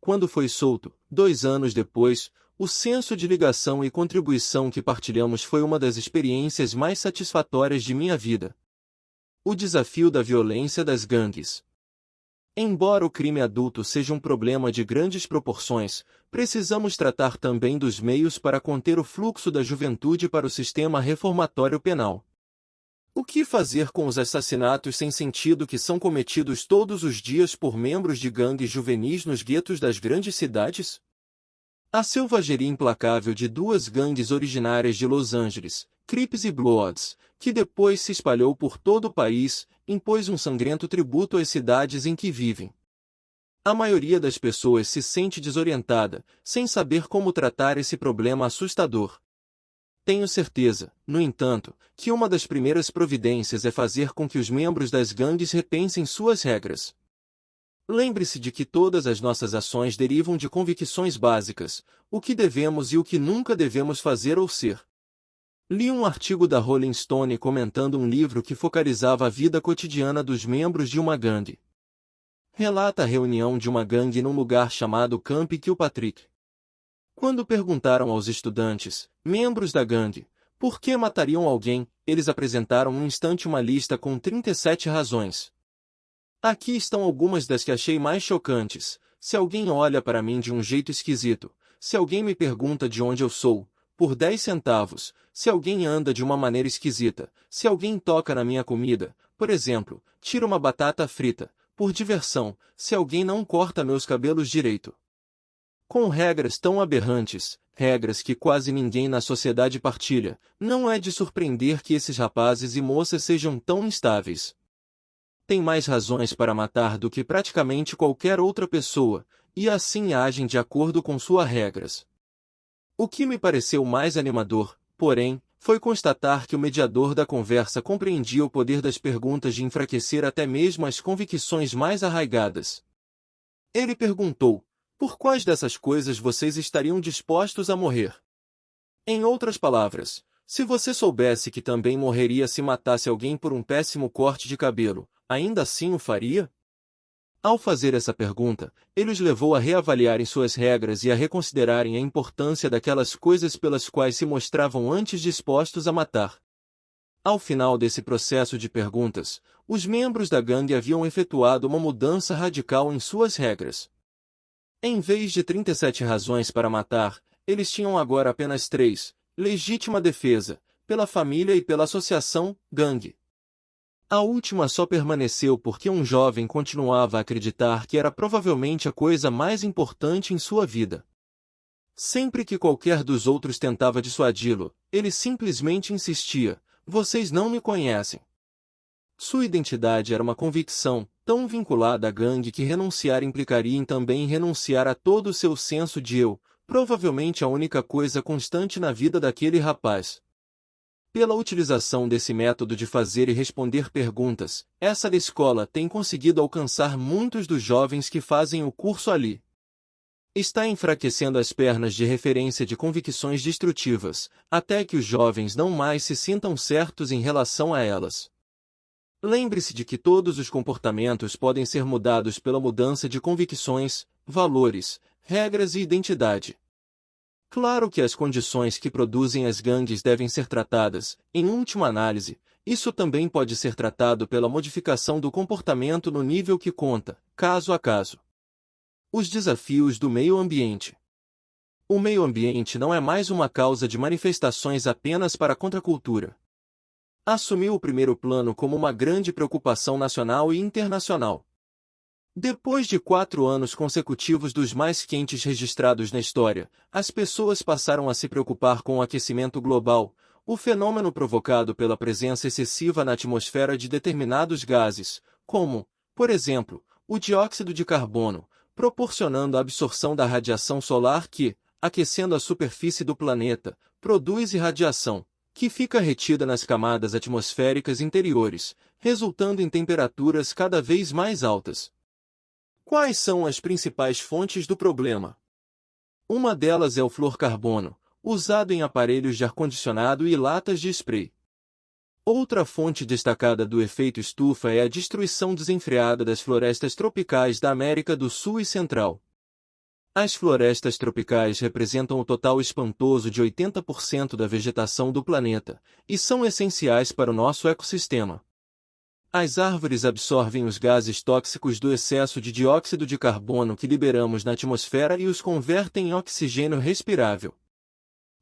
Quando foi solto, 2 anos depois, o senso de ligação e contribuição que partilhamos foi uma das experiências mais satisfatórias de minha vida. O desafio da violência das gangues. Embora o crime adulto seja um problema de grandes proporções, precisamos tratar também dos meios para conter o fluxo da juventude para o sistema reformatório penal. O que fazer com os assassinatos sem sentido que são cometidos todos os dias por membros de gangues juvenis nos guetos das grandes cidades? A selvageria implacável de 2 gangues originárias de Los Angeles, Crips e Bloods, que depois se espalhou por todo o país, impôs um sangrento tributo às cidades em que vivem. A maioria das pessoas se sente desorientada, sem saber como tratar esse problema assustador. Tenho certeza, no entanto, que uma das primeiras providências é fazer com que os membros das gangues repensem suas regras. Lembre-se de que todas as nossas ações derivam de convicções básicas, o que devemos e o que nunca devemos fazer ou ser. Li um artigo da Rolling Stone comentando um livro que focalizava a vida cotidiana dos membros de uma gangue. Relata a reunião de uma gangue num lugar chamado Camp Kilpatrick. Quando perguntaram aos estudantes, membros da gangue, por que matariam alguém, eles apresentaram num instante uma lista com 37 razões. Aqui estão algumas das que achei mais chocantes. Se alguém olha para mim de um jeito esquisito, se alguém me pergunta de onde eu sou, por 10 centavos, se alguém anda de uma maneira esquisita, se alguém toca na minha comida, por exemplo, tira uma batata frita, por diversão, se alguém não corta meus cabelos direito. Com regras tão aberrantes, regras que quase ninguém na sociedade partilha, não é de surpreender que esses rapazes e moças sejam tão instáveis. Têm mais razões para matar do que praticamente qualquer outra pessoa, e assim agem de acordo com suas regras. O que me pareceu mais animador, porém, foi constatar que o mediador da conversa compreendia o poder das perguntas de enfraquecer até mesmo as convicções mais arraigadas. Ele perguntou, por quais dessas coisas vocês estariam dispostos a morrer? Em outras palavras, se você soubesse que também morreria se matasse alguém por um péssimo corte de cabelo, ainda assim o faria? Ao fazer essa pergunta, ele os levou a reavaliarem suas regras e a reconsiderarem a importância daquelas coisas pelas quais se mostravam antes dispostos a matar. Ao final desse processo de perguntas, os membros da gangue haviam efetuado uma mudança radical em suas regras. Em vez de 37 razões para matar, eles tinham agora apenas 3, legítima defesa, pela família e pela associação, gangue. A última só permaneceu porque um jovem continuava a acreditar que era provavelmente a coisa mais importante em sua vida. Sempre que qualquer dos outros tentava dissuadi-lo, ele simplesmente insistia, vocês não me conhecem. Sua identidade era uma convicção, tão vinculada à gangue que renunciar implicaria em também renunciar a todo o seu senso de eu, provavelmente a única coisa constante na vida daquele rapaz. Pela utilização desse método de fazer e responder perguntas, essa escola tem conseguido alcançar muitos dos jovens que fazem o curso ali. Está enfraquecendo as pernas de referência de convicções destrutivas, até que os jovens não mais se sintam certos em relação a elas. Lembre-se de que todos os comportamentos podem ser mudados pela mudança de convicções, valores, regras e identidade. Claro que as condições que produzem as gangues devem ser tratadas, em última análise, isso também pode ser tratado pela modificação do comportamento no nível que conta, caso a caso. Os desafios do meio ambiente. O meio ambiente não é mais uma causa de manifestações apenas para a contracultura. Assumiu o primeiro plano como uma grande preocupação nacional e internacional. Depois de 4 anos consecutivos dos mais quentes registrados na história, as pessoas passaram a se preocupar com o aquecimento global, o fenômeno provocado pela presença excessiva na atmosfera de determinados gases, como, por exemplo, o dióxido de carbono, proporcionando a absorção da radiação solar que, aquecendo a superfície do planeta, produz irradiação, que fica retida nas camadas atmosféricas interiores, resultando em temperaturas cada vez mais altas. Quais são as principais fontes do problema? Uma delas é o fluorcarbono, usado em aparelhos de ar-condicionado e latas de spray. Outra fonte destacada do efeito estufa é a destruição desenfreada das florestas tropicais da América do Sul e Central. As florestas tropicais representam o total espantoso de 80% da vegetação do planeta, e são essenciais para o nosso ecossistema. As árvores absorvem os gases tóxicos do excesso de dióxido de carbono que liberamos na atmosfera e os convertem em oxigênio respirável.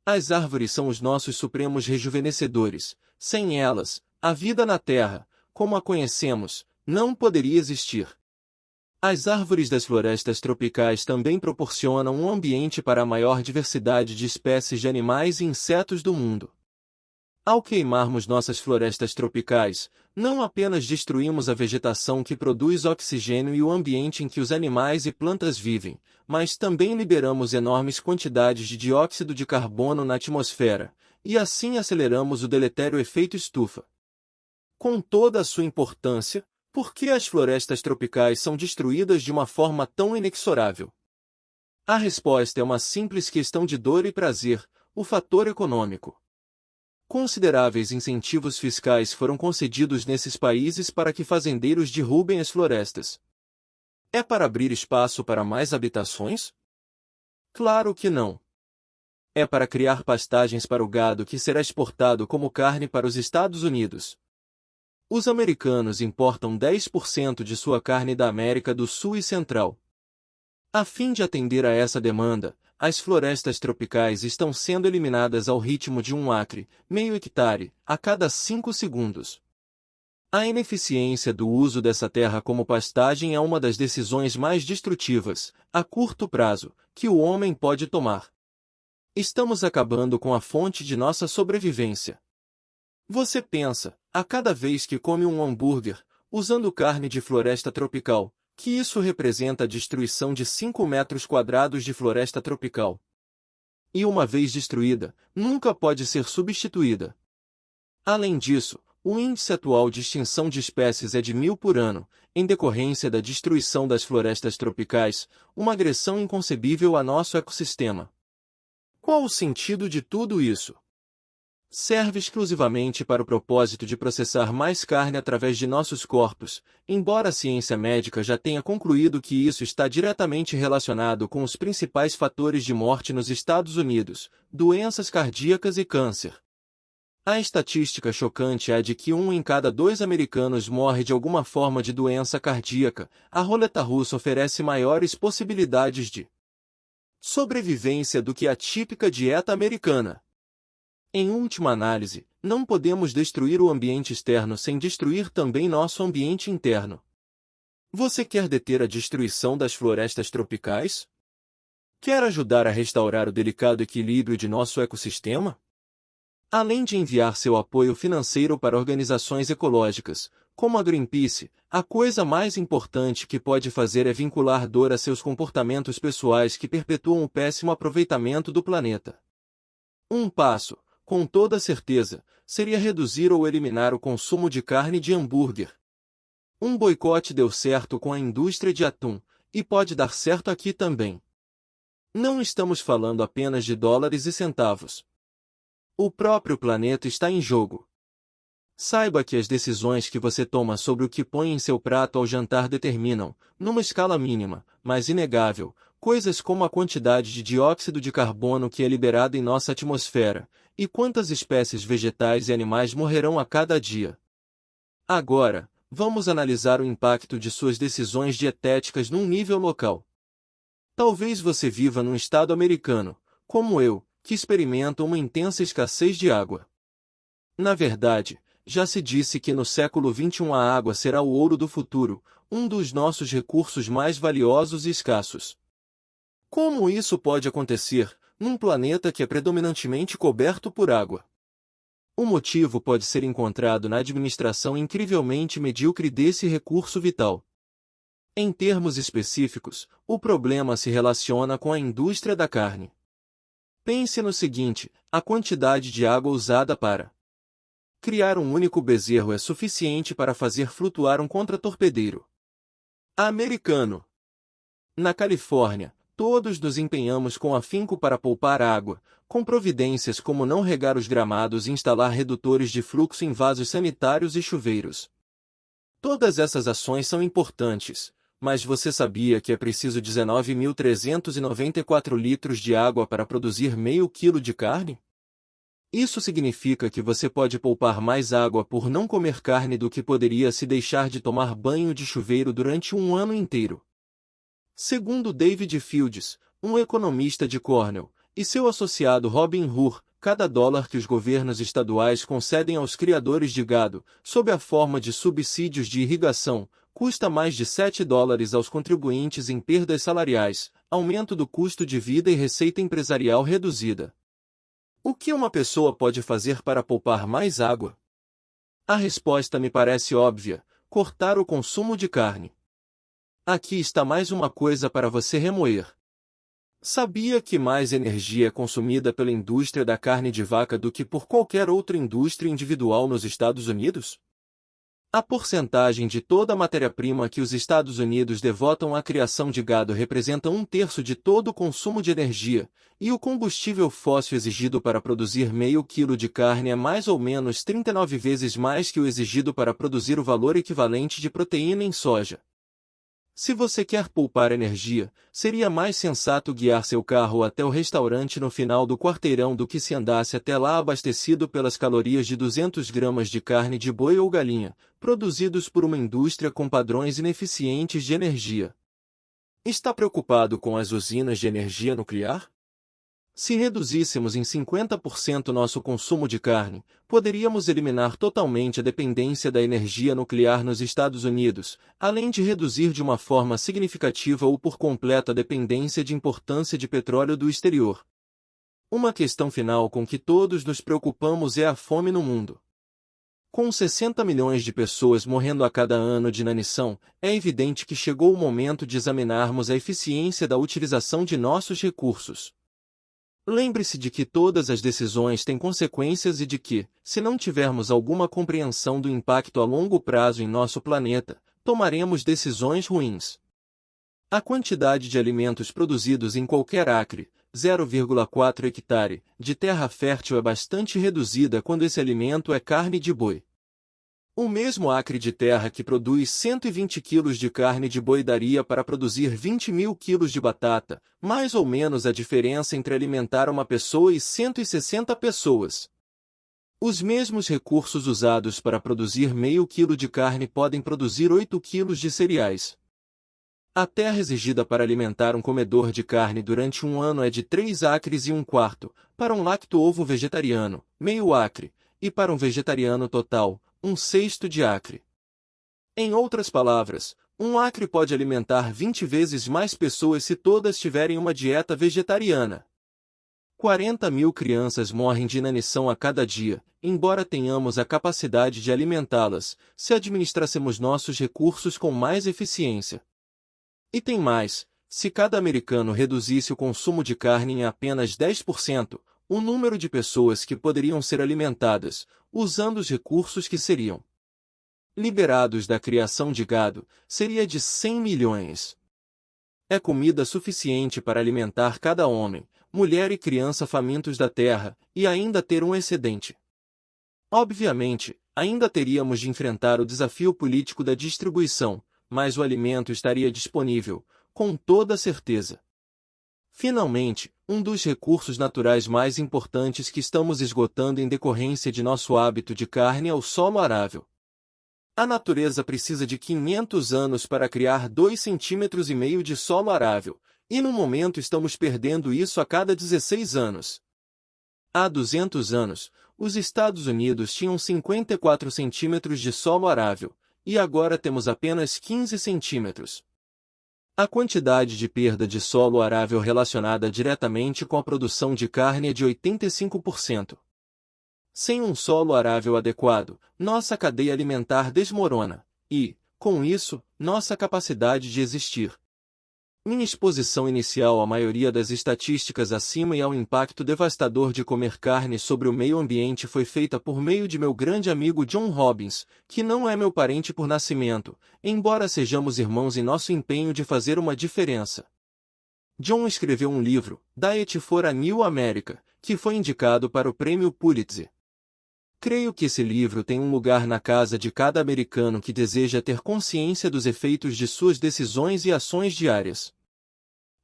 As árvores são os nossos supremos rejuvenescedores. Sem elas, a vida na Terra, como a conhecemos, não poderia existir. As árvores das florestas tropicais também proporcionam um ambiente para a maior diversidade de espécies de animais e insetos do mundo. Ao queimarmos nossas florestas tropicais, não apenas destruímos a vegetação que produz oxigênio e o ambiente em que os animais e plantas vivem, mas também liberamos enormes quantidades de dióxido de carbono na atmosfera, e assim aceleramos o deletério efeito estufa. Com toda a sua importância, por que as florestas tropicais são destruídas de uma forma tão inexorável? A resposta é uma simples questão de dor e prazer, o fator econômico. Consideráveis incentivos fiscais foram concedidos nesses países para que fazendeiros derrubem as florestas. É para abrir espaço para mais habitações? Claro que não. É para criar pastagens para o gado que será exportado como carne para os Estados Unidos. Os americanos importam 10% de sua carne da América do Sul e Central. A fim de atender a essa demanda, as florestas tropicais estão sendo eliminadas ao ritmo de 1 acre, meio hectare, a cada 5 segundos. A ineficiência do uso dessa terra como pastagem é uma das decisões mais destrutivas, a curto prazo, que o homem pode tomar. Estamos acabando com a fonte de nossa sobrevivência. Você pensa, a cada vez que come um hambúrguer, usando carne de floresta tropical, que isso representa a destruição de 5 metros quadrados de floresta tropical. E uma vez destruída, nunca pode ser substituída. Além disso, o índice atual de extinção de espécies é de 1000 por ano, em decorrência da destruição das florestas tropicais, uma agressão inconcebível a nosso ecossistema. Qual o sentido de tudo isso? Serve exclusivamente para o propósito de processar mais carne através de nossos corpos, embora a ciência médica já tenha concluído que isso está diretamente relacionado com os principais fatores de morte nos Estados Unidos, doenças cardíacas e câncer. A estatística chocante é a de que 1 em cada 2 americanos morre de alguma forma de doença cardíaca. A roleta russa oferece maiores possibilidades de sobrevivência do que a típica dieta americana. Em última análise, não podemos destruir o ambiente externo sem destruir também nosso ambiente interno. Você quer deter a destruição das florestas tropicais? Quer ajudar a restaurar o delicado equilíbrio de nosso ecossistema? Além de enviar seu apoio financeiro para organizações ecológicas, como a Greenpeace, a coisa mais importante que pode fazer é vincular dor a seus comportamentos pessoais que perpetuam o péssimo aproveitamento do planeta. Um passo, com toda certeza, seria reduzir ou eliminar o consumo de carne de hambúrguer. Um boicote deu certo com a indústria de atum, e pode dar certo aqui também. Não estamos falando apenas de dólares e centavos. O próprio planeta está em jogo. Saiba que as decisões que você toma sobre o que põe em seu prato ao jantar determinam, numa escala mínima, mas inegável, coisas como a quantidade de dióxido de carbono que é liberada em nossa atmosfera, e quantas espécies vegetais e animais morrerão a cada dia. Agora, vamos analisar o impacto de suas decisões dietéticas num nível local. Talvez você viva num estado americano, como eu, que experimenta uma intensa escassez de água. Na verdade, já se disse que no século XXI a água será o ouro do futuro, um dos nossos recursos mais valiosos e escassos. Como isso pode acontecer, num planeta que é predominantemente coberto por água? O motivo pode ser encontrado na administração incrivelmente medíocre desse recurso vital. Em termos específicos, o problema se relaciona com a indústria da carne. Pense no seguinte: a quantidade de água usada para criar um único bezerro é suficiente para fazer flutuar um contratorpedeiro americano. Na Califórnia, todos nos empenhamos com afinco para poupar água, com providências como não regar os gramados e instalar redutores de fluxo em vasos sanitários e chuveiros. Todas essas ações são importantes, mas você sabia que é preciso 19.394 litros de água para produzir meio quilo de carne? Isso significa que você pode poupar mais água por não comer carne do que poderia se deixar de tomar banho de chuveiro durante um ano inteiro. Segundo David Fields, um economista de Cornell, e seu associado Robin Hood, cada dólar que os governos estaduais concedem aos criadores de gado, sob a forma de subsídios de irrigação, custa mais de $7 aos contribuintes em perdas salariais, aumento do custo de vida e receita empresarial reduzida. O que uma pessoa pode fazer para poupar mais água? A resposta me parece óbvia: cortar o consumo de carne. Aqui está mais uma coisa para você remoer. Sabia que mais energia é consumida pela indústria da carne de vaca do que por qualquer outra indústria individual nos Estados Unidos? A porcentagem de toda a matéria-prima que os Estados Unidos devotam à criação de gado representa 1/3 de todo o consumo de energia, e o combustível fóssil exigido para produzir meio quilo de carne é mais ou menos 39 vezes mais que o exigido para produzir o valor equivalente de proteína em soja. Se você quer poupar energia, seria mais sensato guiar seu carro até o restaurante no final do quarteirão do que se andasse até lá abastecido pelas calorias de 200 gramas de carne de boi ou galinha, produzidos por uma indústria com padrões ineficientes de energia. Está preocupado com as usinas de energia nuclear? Se reduzíssemos em 50% nosso consumo de carne, poderíamos eliminar totalmente a dependência da energia nuclear nos Estados Unidos, além de reduzir de uma forma significativa ou por completo a dependência de importância de petróleo do exterior. Uma questão final com que todos nos preocupamos é a fome no mundo. Com 60 milhões de pessoas morrendo a cada ano de inanição, é evidente que chegou o momento de examinarmos a eficiência da utilização de nossos recursos. Lembre-se de que todas as decisões têm consequências e de que, se não tivermos alguma compreensão do impacto a longo prazo em nosso planeta, tomaremos decisões ruins. A quantidade de alimentos produzidos em qualquer acre, 0,4 hectare, de terra fértil é bastante reduzida quando esse alimento é carne de boi. O mesmo acre de terra que produz 120 quilos de carne de boi daria para produzir 20.000 quilos de batata, mais ou menos a diferença entre alimentar uma pessoa e 160 pessoas. Os mesmos recursos usados para produzir meio quilo de carne podem produzir 8 quilos de cereais. A terra exigida para alimentar um comedor de carne durante um ano é de 3 acres e 1/4, para um lacto-ovo vegetariano, meio acre, e para um vegetariano total, 1/6 de acre. Em outras palavras, um acre pode alimentar 20 vezes mais pessoas se todas tiverem uma dieta vegetariana. 40.000 crianças morrem de inanição a cada dia, embora tenhamos a capacidade de alimentá-las, se administrássemos nossos recursos com mais eficiência. E tem mais, se cada americano reduzisse o consumo de carne em apenas 10%, o número de pessoas que poderiam ser alimentadas, usando os recursos que seriam liberados da criação de gado, seria de 100 milhões. É comida suficiente para alimentar cada homem, mulher e criança famintos da terra, e ainda ter um excedente. Obviamente, ainda teríamos de enfrentar o desafio político da distribuição, mas o alimento estaria disponível, com toda certeza. Finalmente, um dos recursos naturais mais importantes que estamos esgotando em decorrência de nosso hábito de carne é o solo arável. A natureza precisa de 500 anos para criar 2,5 cm de solo arável, e no momento estamos perdendo isso a cada 16 anos. Há 200 anos, os Estados Unidos tinham 54 centímetros de solo arável, e agora temos apenas 15 centímetros. A quantidade de perda de solo arável relacionada diretamente com a produção de carne é de 85%. Sem um solo arável adequado, nossa cadeia alimentar desmorona, e, com isso, nossa capacidade de existir. Minha exposição inicial à maioria das estatísticas acima e ao impacto devastador de comer carne sobre o meio ambiente foi feita por meio de meu grande amigo John Robbins, que não é meu parente por nascimento, embora sejamos irmãos em nosso empenho de fazer uma diferença. John escreveu um livro, Diet for a New America, que foi indicado para o Prêmio Pulitzer. Creio que esse livro tem um lugar na casa de cada americano que deseja ter consciência dos efeitos de suas decisões e ações diárias.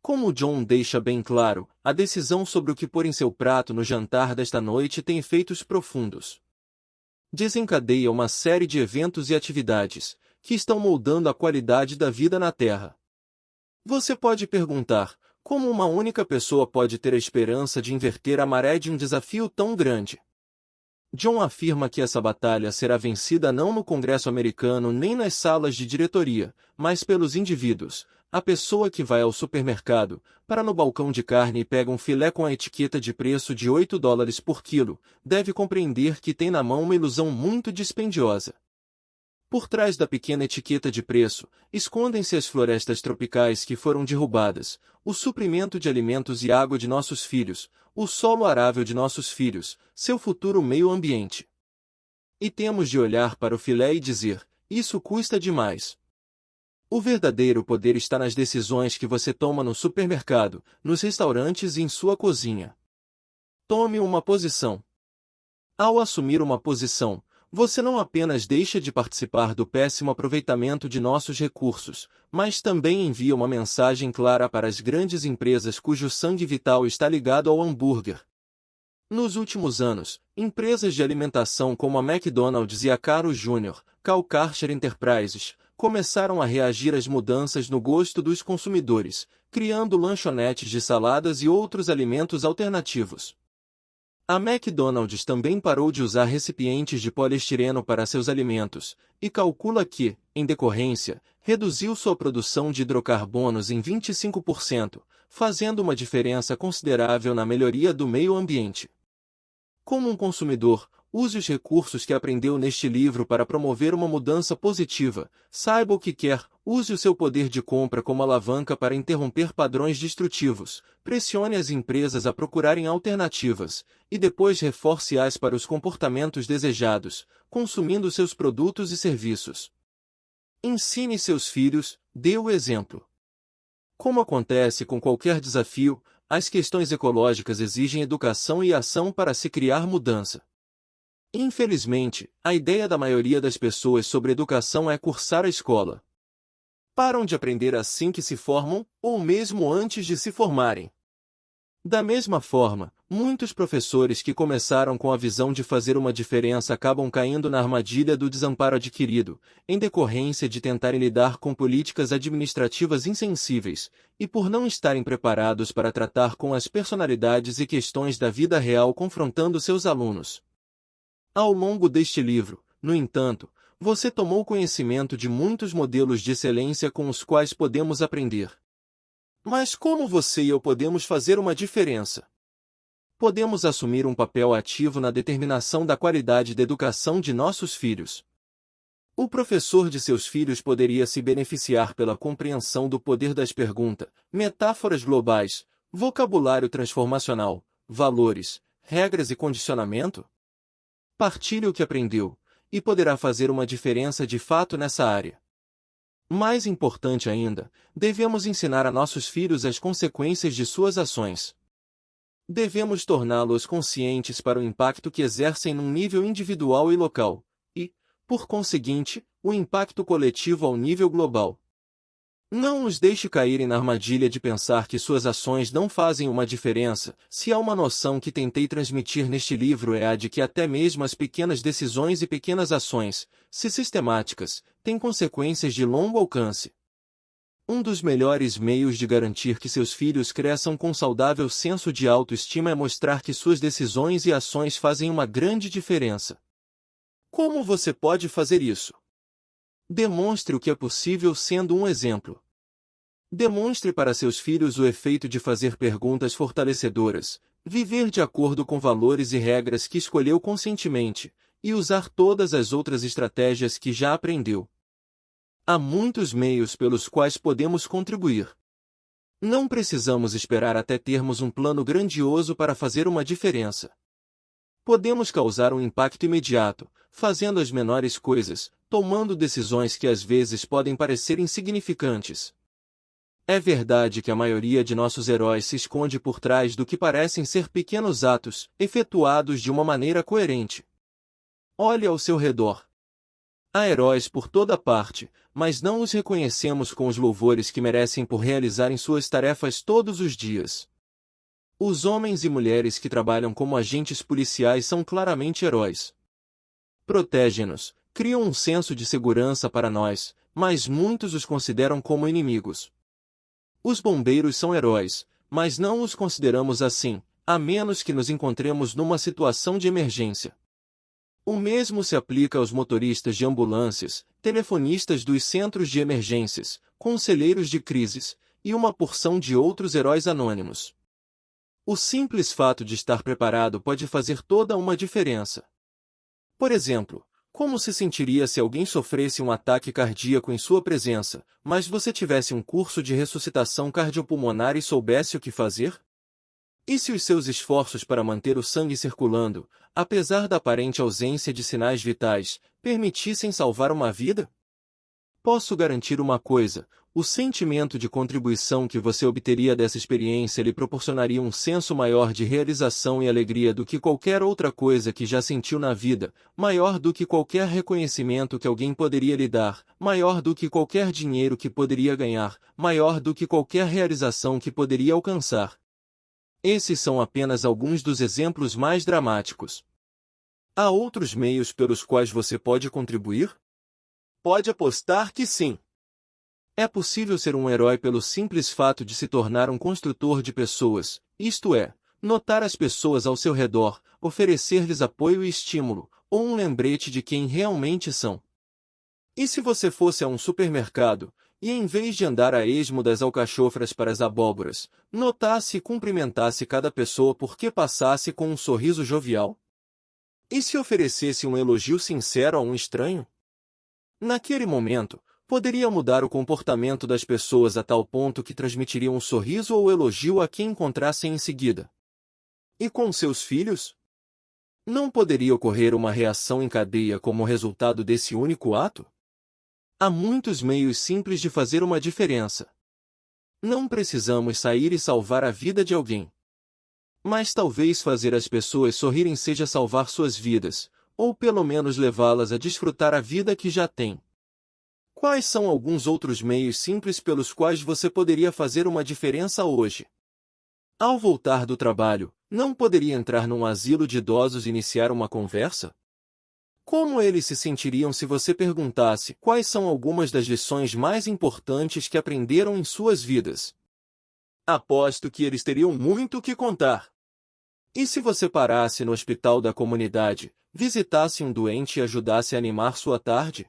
Como John deixa bem claro, a decisão sobre o que pôr em seu prato no jantar desta noite tem efeitos profundos. Desencadeia uma série de eventos e atividades, que estão moldando a qualidade da vida na Terra. Você pode perguntar, como uma única pessoa pode ter a esperança de inverter a maré de um desafio tão grande? John afirma que essa batalha será vencida não no Congresso americano nem nas salas de diretoria, mas pelos indivíduos. A pessoa que vai ao supermercado, para no balcão de carne e pega um filé com a etiqueta de preço de $8 por quilo, deve compreender que tem na mão uma ilusão muito dispendiosa. Por trás da pequena etiqueta de preço, escondem-se as florestas tropicais que foram derrubadas, o suprimento de alimentos e água de nossos filhos, o solo arável de nossos filhos, seu futuro meio ambiente. E temos de olhar para o filé e dizer, isso custa demais. O verdadeiro poder está nas decisões que você toma no supermercado, nos restaurantes e em sua cozinha. Tome uma posição. Ao assumir uma posição, você não apenas deixa de participar do péssimo aproveitamento de nossos recursos, mas também envia uma mensagem clara para as grandes empresas cujo sangue vital está ligado ao hambúrguer. Nos últimos anos, empresas de alimentação como a McDonald's e a Carl's Jr., Cal Karcher Enterprises, começaram a reagir às mudanças no gosto dos consumidores, criando lanchonetes de saladas e outros alimentos alternativos. A McDonald's também parou de usar recipientes de poliestireno para seus alimentos, e calcula que, em decorrência, reduziu sua produção de hidrocarbonos em 25%, fazendo uma diferença considerável na melhoria do meio ambiente. Como um consumidor, use os recursos que aprendeu neste livro para promover uma mudança positiva, saiba o que quer, use o seu poder de compra como alavanca para interromper padrões destrutivos, pressione as empresas a procurarem alternativas, e depois reforce-as para os comportamentos desejados, consumindo seus produtos e serviços. Ensine seus filhos, dê o exemplo. Como acontece com qualquer desafio, as questões ecológicas exigem educação e ação para se criar mudança. Infelizmente, a ideia da maioria das pessoas sobre educação é cursar a escola. Param de aprender assim que se formam, ou mesmo antes de se formarem. Da mesma forma, muitos professores que começaram com a visão de fazer uma diferença acabam caindo na armadilha do desamparo adquirido, em decorrência de tentarem lidar com políticas administrativas insensíveis, e por não estarem preparados para tratar com as personalidades e questões da vida real confrontando seus alunos. Ao longo deste livro, no entanto, você tomou conhecimento de muitos modelos de excelência com os quais podemos aprender. Mas como você e eu podemos fazer uma diferença? Podemos assumir um papel ativo na determinação da qualidade da educação de nossos filhos. O professor de seus filhos poderia se beneficiar pela compreensão do poder das perguntas, metáforas globais, vocabulário transformacional, valores, regras e condicionamento? Partilhe o que aprendeu, e poderá fazer uma diferença de fato nessa área. Mais importante ainda, devemos ensinar a nossos filhos as consequências de suas ações. Devemos torná-los conscientes para o impacto que exercem num nível individual e local, e, por conseguinte, o impacto coletivo ao nível global. Não os deixe caírem na armadilha de pensar que suas ações não fazem uma diferença, se há uma noção que tentei transmitir neste livro é a de que até mesmo as pequenas decisões e pequenas ações, se sistemáticas, têm consequências de longo alcance. Um dos melhores meios de garantir que seus filhos cresçam com saudável senso de autoestima é mostrar que suas decisões e ações fazem uma grande diferença. Como você pode fazer isso? Demonstre o que é possível sendo um exemplo. Demonstre para seus filhos o efeito de fazer perguntas fortalecedoras, viver de acordo com valores e regras que escolheu conscientemente, e usar todas as outras estratégias que já aprendeu. Há muitos meios pelos quais podemos contribuir. Não precisamos esperar até termos um plano grandioso para fazer uma diferença. Podemos causar um impacto imediato, fazendo as menores coisas, tomando decisões que às vezes podem parecer insignificantes. É verdade que a maioria de nossos heróis se esconde por trás do que parecem ser pequenos atos, efetuados de uma maneira coerente. Olhe ao seu redor. Há heróis por toda parte, mas não os reconhecemos com os louvores que merecem por realizarem suas tarefas todos os dias. Os homens e mulheres que trabalham como agentes policiais são claramente heróis. Protegem-nos, criam um senso de segurança para nós, mas muitos os consideram como inimigos. Os bombeiros são heróis, mas não os consideramos assim, a menos que nos encontremos numa situação de emergência. O mesmo se aplica aos motoristas de ambulâncias, telefonistas dos centros de emergências, conselheiros de crises, e uma porção de outros heróis anônimos. O simples fato de estar preparado pode fazer toda uma diferença. Por exemplo, como se sentiria se alguém sofresse um ataque cardíaco em sua presença, mas você tivesse um curso de ressuscitação cardiopulmonar e soubesse o que fazer? E se os seus esforços para manter o sangue circulando, apesar da aparente ausência de sinais vitais, permitissem salvar uma vida? Posso garantir uma coisa: o sentimento de contribuição que você obteria dessa experiência lhe proporcionaria um senso maior de realização e alegria do que qualquer outra coisa que já sentiu na vida, maior do que qualquer reconhecimento que alguém poderia lhe dar, maior do que qualquer dinheiro que poderia ganhar, maior do que qualquer realização que poderia alcançar. Esses são apenas alguns dos exemplos mais dramáticos. Há outros meios pelos quais você pode contribuir? Pode apostar que sim. É possível ser um herói pelo simples fato de se tornar um construtor de pessoas, isto é, notar as pessoas ao seu redor, oferecer-lhes apoio e estímulo, ou um lembrete de quem realmente são. E se você fosse a um supermercado, e em vez de andar a esmo das alcachofras para as abóboras, notasse e cumprimentasse cada pessoa porque passasse com um sorriso jovial? E se oferecesse um elogio sincero a um estranho? Naquele momento, poderia mudar o comportamento das pessoas a tal ponto que transmitiriam um sorriso ou elogio a quem encontrassem em seguida. E com seus filhos? Não poderia ocorrer uma reação em cadeia como resultado desse único ato? Há muitos meios simples de fazer uma diferença. Não precisamos sair e salvar a vida de alguém. Mas talvez fazer as pessoas sorrirem seja salvar suas vidas, ou pelo menos levá-las a desfrutar a vida que já têm. Quais são alguns outros meios simples pelos quais você poderia fazer uma diferença hoje? Ao voltar do trabalho, não poderia entrar num asilo de idosos e iniciar uma conversa? Como eles se sentiriam se você perguntasse quais são algumas das lições mais importantes que aprenderam em suas vidas? Aposto que eles teriam muito o que contar. E se você parasse no hospital da comunidade, visitasse um doente e ajudasse a animar sua tarde?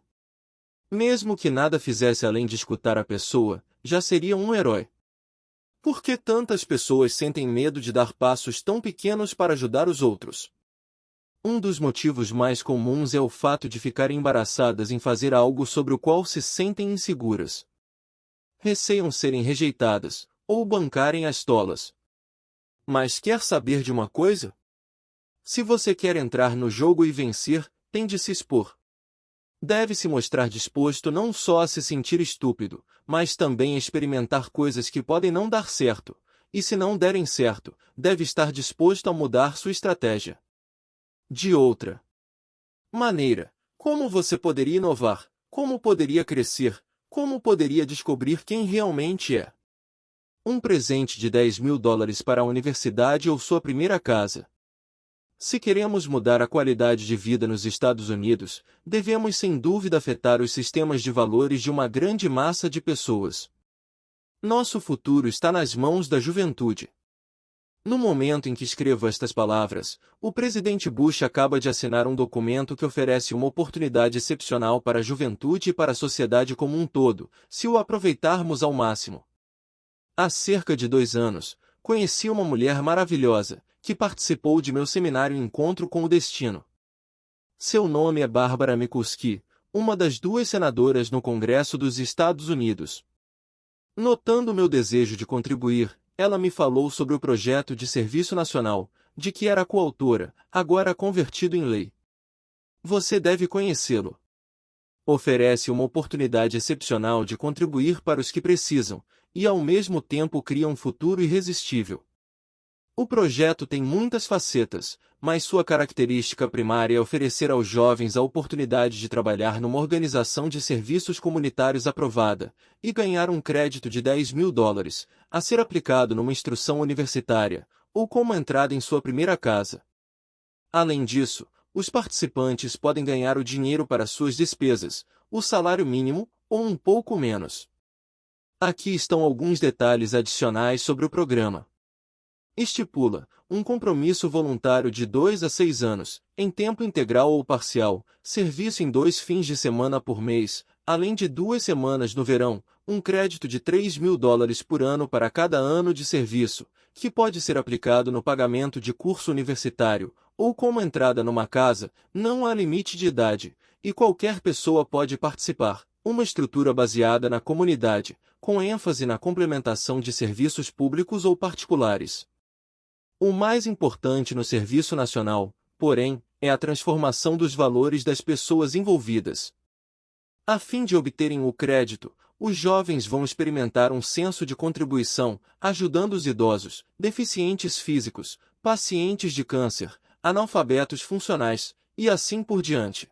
Mesmo que nada fizesse além de escutar a pessoa, já seria um herói. Por que tantas pessoas sentem medo de dar passos tão pequenos para ajudar os outros? Um dos motivos mais comuns é o fato de ficarem embaraçadas em fazer algo sobre o qual se sentem inseguras. Receiam serem rejeitadas, ou bancarem as tolas. Mas quer saber de uma coisa? Se você quer entrar no jogo e vencer, tem de se expor. Deve se mostrar disposto não só a se sentir estúpido, mas também a experimentar coisas que podem não dar certo, e se não derem certo, deve estar disposto a mudar sua estratégia. De outra maneira, como você poderia inovar? Como poderia crescer? Como poderia descobrir quem realmente é? Um presente de $10.000 para a universidade ou sua primeira casa. Se queremos mudar a qualidade de vida nos Estados Unidos, devemos sem dúvida afetar os sistemas de valores de uma grande massa de pessoas. Nosso futuro está nas mãos da juventude. No momento em que escrevo estas palavras, o presidente Bush acaba de assinar um documento que oferece uma oportunidade excepcional para a juventude e para a sociedade como um todo, se o aproveitarmos ao máximo. Há cerca de 2 anos, conheci uma mulher maravilhosa, que participou de meu seminário Encontro com o Destino. Seu nome é Barbara Mikulski, uma das 2 senadoras no Congresso dos Estados Unidos. Notando meu desejo de contribuir, ela me falou sobre o projeto de serviço nacional, de que era coautora, agora convertido em lei. Você deve conhecê-lo. Oferece uma oportunidade excepcional de contribuir para os que precisam, e ao mesmo tempo cria um futuro irresistível. O projeto tem muitas facetas, mas sua característica primária é oferecer aos jovens a oportunidade de trabalhar numa organização de serviços comunitários aprovada, e ganhar um crédito de $10.000, a ser aplicado numa instrução universitária, ou como entrada em sua primeira casa. Além disso, os participantes podem ganhar o dinheiro para suas despesas, o salário mínimo, ou um pouco menos. Aqui estão alguns detalhes adicionais sobre o programa. Estipula um compromisso voluntário de 2 a 6 anos, em tempo integral ou parcial, serviço em 2 fins de semana por mês, além de 2 semanas no verão, um crédito de $3.000 por ano para cada ano de serviço, que pode ser aplicado no pagamento de curso universitário, ou como entrada numa casa, não há limite de idade, e qualquer pessoa pode participar, uma estrutura baseada na comunidade, com ênfase na complementação de serviços públicos ou particulares. O mais importante no serviço nacional, porém, é a transformação dos valores das pessoas envolvidas. A fim de obterem o crédito, os jovens vão experimentar um senso de contribuição, ajudando os idosos, deficientes físicos, pacientes de câncer, analfabetos funcionais, e assim por diante.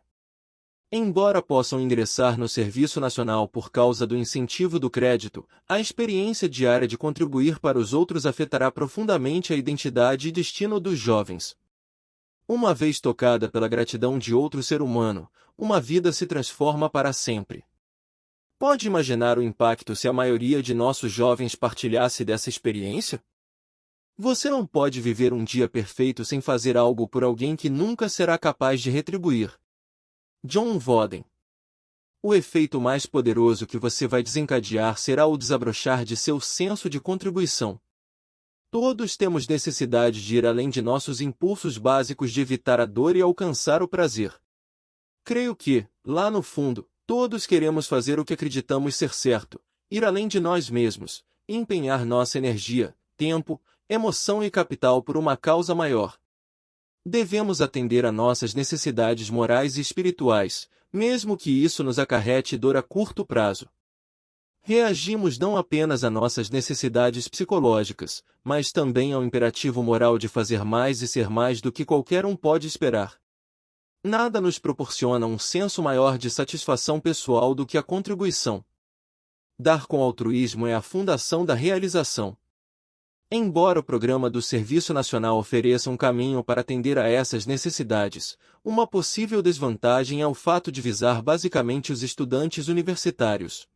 Embora possam ingressar no Serviço Nacional por causa do incentivo do crédito, a experiência diária de contribuir para os outros afetará profundamente a identidade e destino dos jovens. Uma vez tocada pela gratidão de outro ser humano, uma vida se transforma para sempre. Pode imaginar o impacto se a maioria de nossos jovens partilhasse dessa experiência? Você não pode viver um dia perfeito sem fazer algo por alguém que nunca será capaz de retribuir. John Wooden. O efeito mais poderoso que você vai desencadear será o desabrochar de seu senso de contribuição. Todos temos necessidade de ir além de nossos impulsos básicos de evitar a dor e alcançar o prazer. Creio que, lá no fundo, todos queremos fazer o que acreditamos ser certo, ir além de nós mesmos, e empenhar nossa energia, tempo, emoção e capital por uma causa maior. Devemos atender a nossas necessidades morais e espirituais, mesmo que isso nos acarrete dor a curto prazo. Reagimos não apenas a nossas necessidades psicológicas, mas também ao imperativo moral de fazer mais e ser mais do que qualquer um pode esperar. Nada nos proporciona um senso maior de satisfação pessoal do que a contribuição. Dar com altruísmo é a fundação da realização. Embora o programa do Serviço Nacional ofereça um caminho para atender a essas necessidades, uma possível desvantagem é o fato de visar basicamente os estudantes universitários.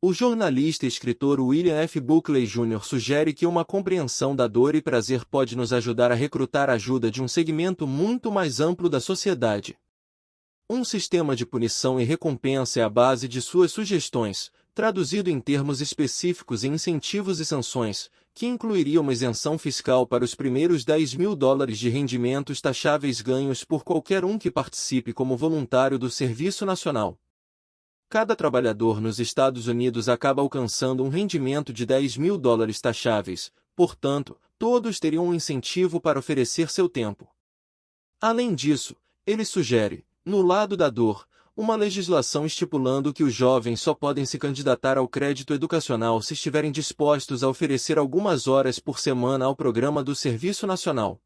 O jornalista e escritor William F. Buckley Jr. sugere que uma compreensão da dor e prazer pode nos ajudar a recrutar a ajuda de um segmento muito mais amplo da sociedade. Um sistema de punição e recompensa é a base de suas sugestões, traduzido em termos específicos em incentivos e sanções, que incluiria uma isenção fiscal para os primeiros $10.000 de rendimentos taxáveis ganhos por qualquer um que participe como voluntário do Serviço Nacional. Cada trabalhador nos Estados Unidos acaba alcançando um rendimento de $10.000 taxáveis, portanto, todos teriam um incentivo para oferecer seu tempo. Além disso, ele sugere, no lado da dor, uma legislação estipulando que os jovens só podem se candidatar ao crédito educacional se estiverem dispostos a oferecer algumas horas por semana ao programa do Serviço Nacional.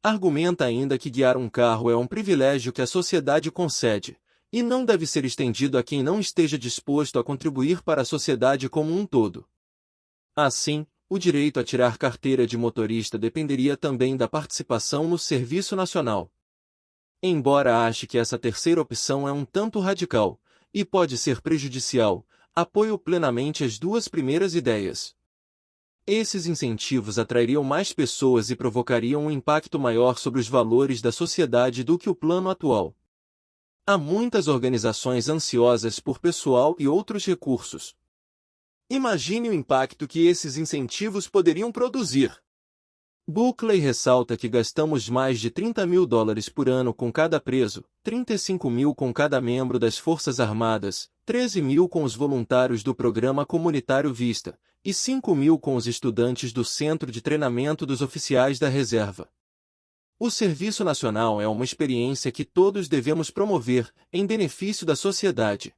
Argumenta ainda que guiar um carro é um privilégio que a sociedade concede, e não deve ser estendido a quem não esteja disposto a contribuir para a sociedade como um todo. Assim, o direito a tirar carteira de motorista dependeria também da participação no Serviço Nacional. Embora ache que essa terceira opção é um tanto radical, e pode ser prejudicial, apoio plenamente as duas primeiras ideias. Esses incentivos atrairiam mais pessoas e provocariam um impacto maior sobre os valores da sociedade do que o plano atual. Há muitas organizações ansiosas por pessoal e outros recursos. Imagine o impacto que esses incentivos poderiam produzir. Buckley ressalta que gastamos mais de $30.000 por ano com cada preso, 35.000 com cada membro das Forças Armadas, 13.000 com os voluntários do Programa Comunitário Vista, e 5.000 com os estudantes do Centro de Treinamento dos Oficiais da Reserva. O Serviço Nacional é uma experiência que todos devemos promover, em benefício da sociedade.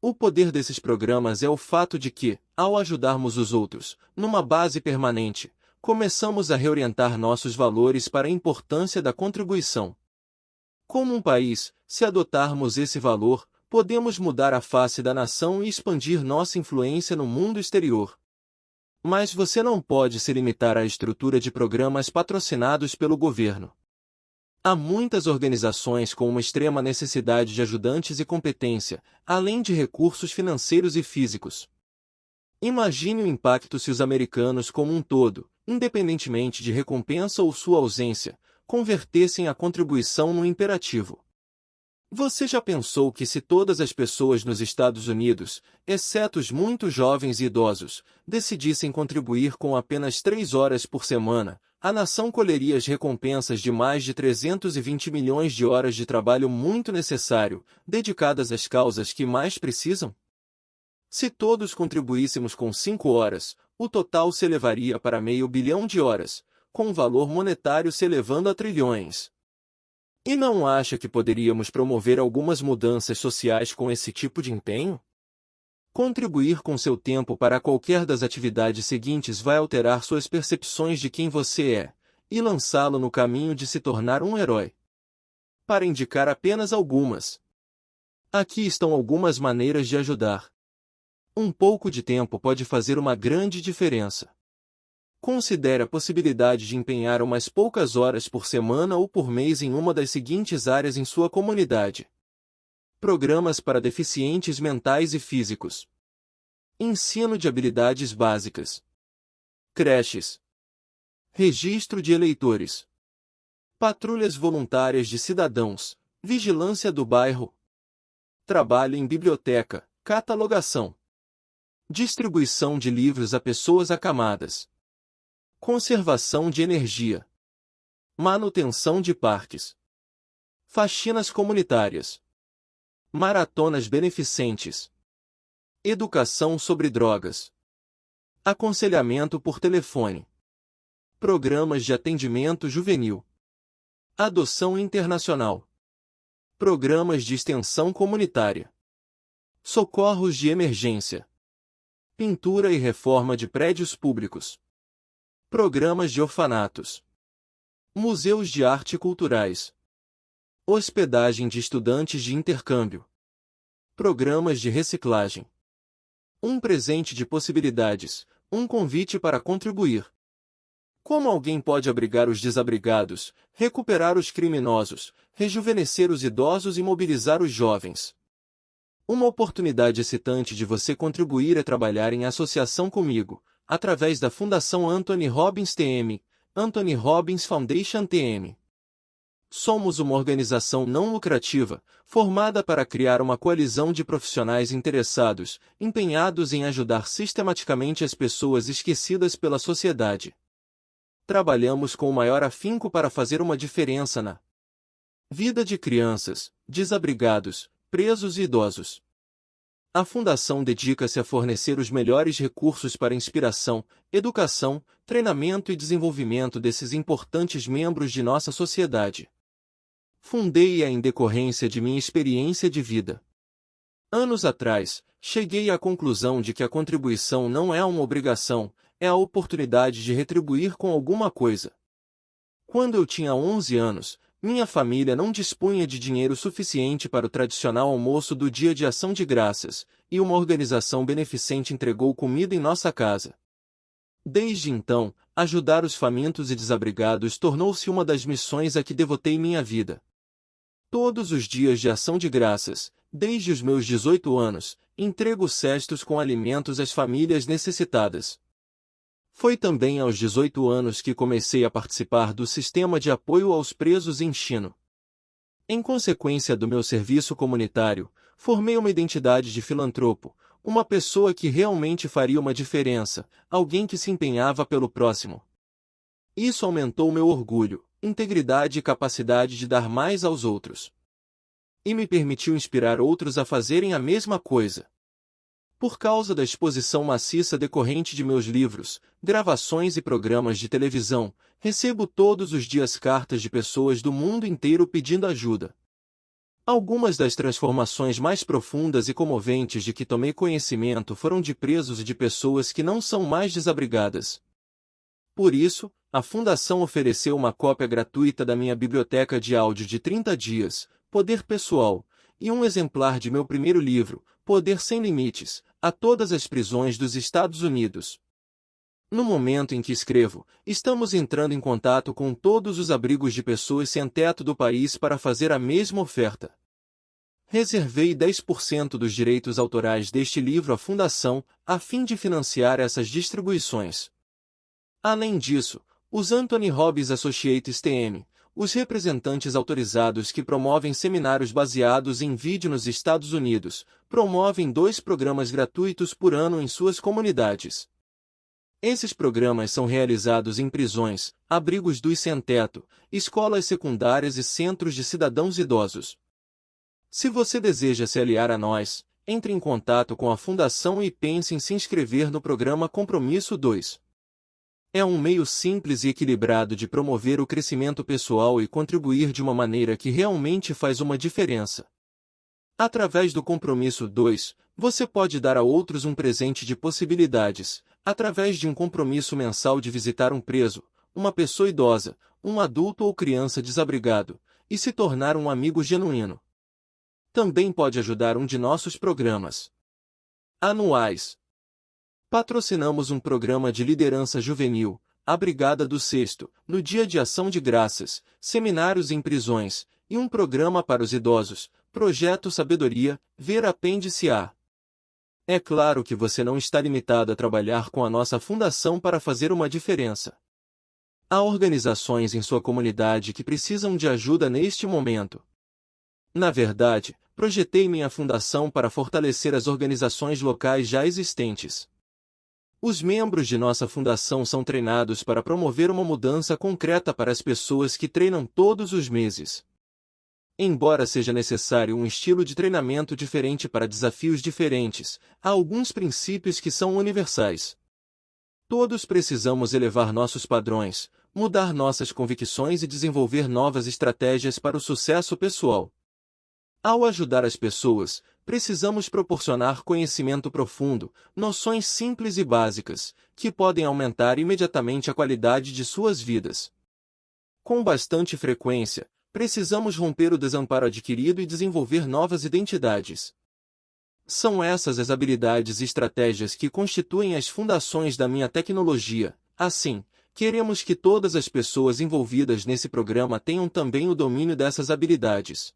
O poder desses programas é o fato de que, ao ajudarmos os outros, numa base permanente, começamos a reorientar nossos valores para a importância da contribuição. Como um país, se adotarmos esse valor, podemos mudar a face da nação e expandir nossa influência no mundo exterior. Mas você não pode se limitar à estrutura de programas patrocinados pelo governo. Há muitas organizações com uma extrema necessidade de ajudantes e competência, além de recursos financeiros e físicos. Imagine o impacto se os americanos como um todo, independentemente de recompensa ou sua ausência, convertessem a contribuição no imperativo. Você já pensou que se todas as pessoas nos Estados Unidos, exceto os muito jovens e idosos, decidissem contribuir com apenas 3 horas por semana, a nação colheria as recompensas de mais de 320 milhões de horas de trabalho muito necessário, dedicadas às causas que mais precisam? Se todos contribuíssemos com 5 horas, o total se elevaria para 500 milhões de horas, com o valor monetário se elevando a trilhões. E não acha que poderíamos promover algumas mudanças sociais com esse tipo de empenho? Contribuir com seu tempo para qualquer das atividades seguintes vai alterar suas percepções de quem você é, e lançá-lo no caminho de se tornar um herói. Para indicar apenas algumas, aqui estão algumas maneiras de ajudar. Um pouco de tempo pode fazer uma grande diferença. Considere a possibilidade de empenhar umas poucas horas por semana ou por mês em uma das seguintes áreas em sua comunidade: programas para deficientes mentais e físicos, ensino de habilidades básicas, creches, registro de eleitores, patrulhas voluntárias de cidadãos, vigilância do bairro, trabalho em biblioteca, catalogação, distribuição de livros a pessoas acamadas, conservação de energia, manutenção de parques, faxinas comunitárias, maratonas beneficentes, educação sobre drogas, aconselhamento por telefone, programas de atendimento juvenil, adoção internacional, programas de extensão comunitária, socorros de emergência, pintura e reforma de prédios públicos, programas de orfanatos, museus de arte e culturais, hospedagem de estudantes de intercâmbio, programas de reciclagem. Um presente de possibilidades, um convite para contribuir. Como alguém pode abrigar os desabrigados, recuperar os criminosos, rejuvenescer os idosos e mobilizar os jovens? Uma oportunidade excitante de você contribuir é trabalhar em associação comigo, através da Fundação Anthony Robbins TM, Anthony Robbins Foundation TM. Somos uma organização não lucrativa, formada para criar uma coalizão de profissionais interessados, empenhados em ajudar sistematicamente as pessoas esquecidas pela sociedade. Trabalhamos com o maior afinco para fazer uma diferença na vida de crianças, desabrigados, presos e idosos. A Fundação dedica-se a fornecer os melhores recursos para inspiração, educação, treinamento e desenvolvimento desses importantes membros de nossa sociedade. Fundei-a em decorrência de minha experiência de vida. Anos atrás, cheguei à conclusão de que a contribuição não é uma obrigação, é a oportunidade de retribuir com alguma coisa. Quando eu tinha 11 anos, minha família não dispunha de dinheiro suficiente para o tradicional almoço do Dia de Ação de Graças, e uma organização beneficente entregou comida em nossa casa. Desde então, ajudar os famintos e desabrigados tornou-se uma das missões a que devotei minha vida. Todos os dias de ação de graças, desde os meus 18 anos, entrego cestos com alimentos às famílias necessitadas. Foi também aos 18 anos que comecei a participar do sistema de apoio aos presos em Chino. Em consequência do meu serviço comunitário, formei uma identidade de filantropo, uma pessoa que realmente faria uma diferença, alguém que se empenhava pelo próximo. Isso aumentou meu orgulho, integridade e capacidade de dar mais aos outros. E me permitiu inspirar outros a fazerem a mesma coisa. Por causa da exposição maciça decorrente de meus livros, gravações e programas de televisão, recebo todos os dias cartas de pessoas do mundo inteiro pedindo ajuda. Algumas das transformações mais profundas e comoventes de que tomei conhecimento foram de presos e de pessoas que não são mais desabrigadas. Por isso, a Fundação ofereceu uma cópia gratuita da minha biblioteca de áudio de 30 dias, Poder Pessoal, e um exemplar de meu primeiro livro, Poder Sem Limites, a todas as prisões dos Estados Unidos. No momento em que escrevo, estamos entrando em contato com todos os abrigos de pessoas sem teto do país para fazer a mesma oferta. Reservei 10% dos direitos autorais deste livro à Fundação, a fim de financiar essas distribuições. Além disso, os Anthony Robbins Associates TM, os representantes autorizados que promovem seminários baseados em vídeo nos Estados Unidos, promovem 2 programas gratuitos por ano em suas comunidades. Esses programas são realizados em prisões, abrigos dos sem-teto, escolas secundárias e centros de cidadãos idosos. Se você deseja se aliar a nós, entre em contato com a Fundação e pense em se inscrever no programa Compromisso 2. É um meio simples e equilibrado de promover o crescimento pessoal e contribuir de uma maneira que realmente faz uma diferença. Através do compromisso 2, você pode dar a outros um presente de possibilidades, através de um compromisso mensal de visitar um preso, uma pessoa idosa, um adulto ou criança desabrigado, e se tornar um amigo genuíno. Também pode ajudar um de nossos programas anuais. Patrocinamos um programa de liderança juvenil, a Brigada do Sexto, no Dia de Ação de Graças, seminários em prisões, e um programa para os idosos, Projeto Sabedoria, ver apêndice A. É claro que você não está limitado a trabalhar com a nossa fundação para fazer uma diferença. Há organizações em sua comunidade que precisam de ajuda neste momento. Na verdade, projetei minha fundação para fortalecer as organizações locais já existentes. Os membros de nossa fundação são treinados para promover uma mudança concreta para as pessoas que treinam todos os meses. Embora seja necessário um estilo de treinamento diferente para desafios diferentes, há alguns princípios que são universais. Todos precisamos elevar nossos padrões, mudar nossas convicções e desenvolver novas estratégias para o sucesso pessoal. Ao ajudar as pessoas, precisamos proporcionar conhecimento profundo, noções simples e básicas, que podem aumentar imediatamente a qualidade de suas vidas. Com bastante frequência, precisamos romper o desamparo adquirido e desenvolver novas identidades. São essas as habilidades e estratégias que constituem as fundações da minha tecnologia. Assim, queremos que todas as pessoas envolvidas nesse programa tenham também o domínio dessas habilidades.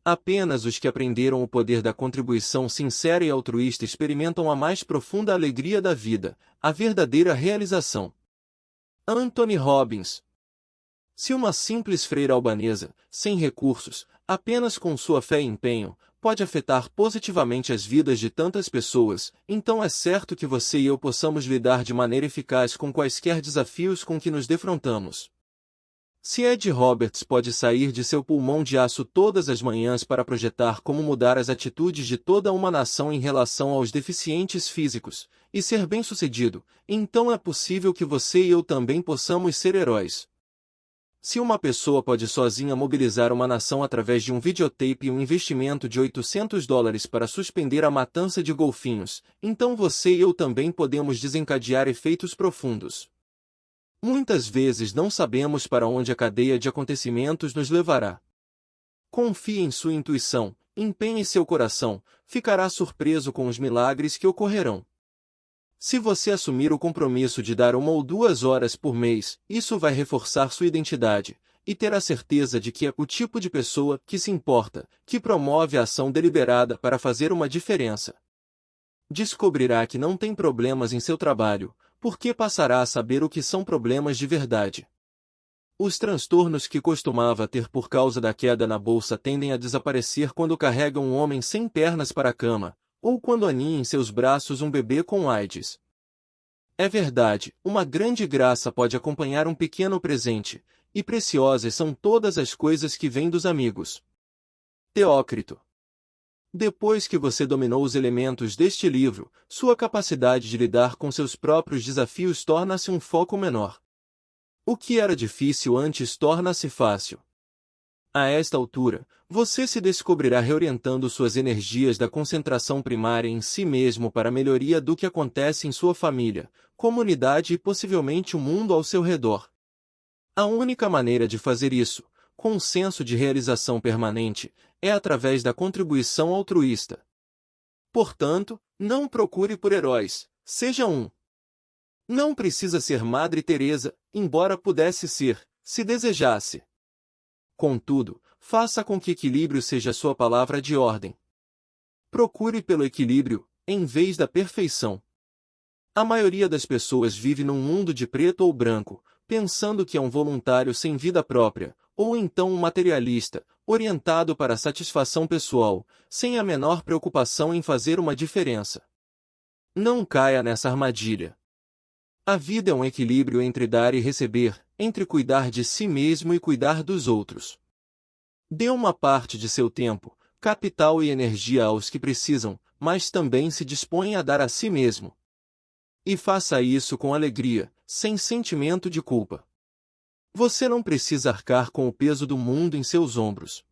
Apenas os que aprenderam o poder da contribuição sincera e altruísta experimentam a mais profunda alegria da vida, a verdadeira realização. Anthony Robbins. Se uma simples freira albanesa, sem recursos, apenas com sua fé e empenho, pode afetar positivamente as vidas de tantas pessoas, então é certo que você e eu possamos lidar de maneira eficaz com quaisquer desafios com que nos defrontamos. Se Ed Roberts pode sair de seu pulmão de aço todas as manhãs para projetar como mudar as atitudes de toda uma nação em relação aos deficientes físicos, e ser bem-sucedido, então é possível que você e eu também possamos ser heróis. Se uma pessoa pode sozinha mobilizar uma nação através de um videotape e um investimento de $800 para suspender a matança de golfinhos, então você e eu também podemos desencadear efeitos profundos. Muitas vezes não sabemos para onde a cadeia de acontecimentos nos levará. Confie em sua intuição, empenhe seu coração, ficará surpreso com os milagres que ocorrerão. Se você assumir o compromisso de dar 1 ou 2 horas por mês, isso vai reforçar sua identidade, e terá certeza de que é o tipo de pessoa que se importa, que promove a ação deliberada para fazer uma diferença. Descobrirá que não tem problemas em seu trabalho, porque passará a saber o que são problemas de verdade. Os transtornos que costumava ter por causa da queda na bolsa tendem a desaparecer quando carrega um homem sem pernas para a cama, ou quando aninha em seus braços um bebê com AIDS. É verdade, uma grande graça pode acompanhar um pequeno presente, e preciosas são todas as coisas que vêm dos amigos. Teócrito. Depois que você dominou os elementos deste livro, sua capacidade de lidar com seus próprios desafios torna-se um foco menor. O que era difícil antes torna-se fácil. A esta altura, você se descobrirá reorientando suas energias da concentração primária em si mesmo para a melhoria do que acontece em sua família, comunidade e possivelmente o mundo ao seu redor. A única maneira de fazer isso, com um senso de realização permanente, é através da contribuição altruísta. Portanto, não procure por heróis, seja um. Não precisa ser Madre Teresa, embora pudesse ser, se desejasse. Contudo, faça com que equilíbrio seja sua palavra de ordem. Procure pelo equilíbrio, em vez da perfeição. A maioria das pessoas vive num mundo de preto ou branco, pensando que é um voluntário sem vida própria, ou então um materialista, orientado para a satisfação pessoal, sem a menor preocupação em fazer uma diferença. Não caia nessa armadilha. A vida é um equilíbrio entre dar e receber, entre cuidar de si mesmo e cuidar dos outros. Dê uma parte de seu tempo, capital e energia aos que precisam, mas também se dispõe a dar a si mesmo. E faça isso com alegria, sem sentimento de culpa. Você não precisa arcar com o peso do mundo em seus ombros.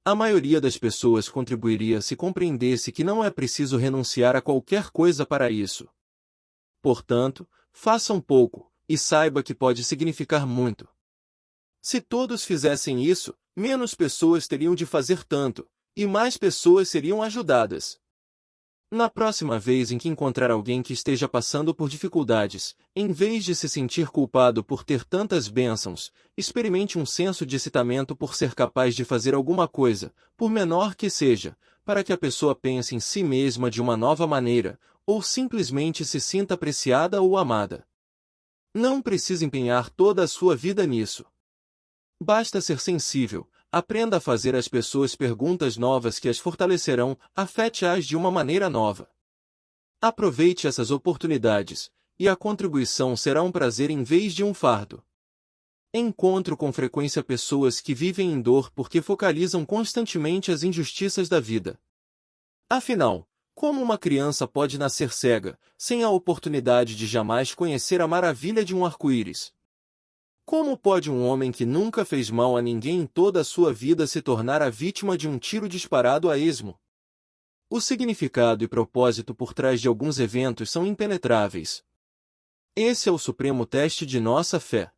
A maioria das pessoas contribuiria se compreendesse que não é preciso renunciar a qualquer coisa para isso. Portanto, faça um pouco, e saiba que pode significar muito. Se todos fizessem isso, menos pessoas teriam de fazer tanto, e mais pessoas seriam ajudadas. Na próxima vez em que encontrar alguém que esteja passando por dificuldades, em vez de se sentir culpado por ter tantas bênçãos, experimente um senso de excitamento por ser capaz de fazer alguma coisa, por menor que seja, para que a pessoa pense em si mesma de uma nova maneira, ou simplesmente se sinta apreciada ou amada. Não precisa empenhar toda a sua vida nisso. Basta ser sensível. Aprenda a fazer às pessoas perguntas novas que as fortalecerão, afete-as de uma maneira nova. Aproveite essas oportunidades, e a contribuição será um prazer em vez de um fardo. Encontro com frequência pessoas que vivem em dor porque focalizam constantemente as injustiças da vida. Afinal, como uma criança pode nascer cega, sem a oportunidade de jamais conhecer a maravilha de um arco-íris? Como pode um homem que nunca fez mal a ninguém em toda a sua vida se tornar a vítima de um tiro disparado a esmo? O significado e propósito por trás de alguns eventos são impenetráveis. Esse é o supremo teste de nossa fé.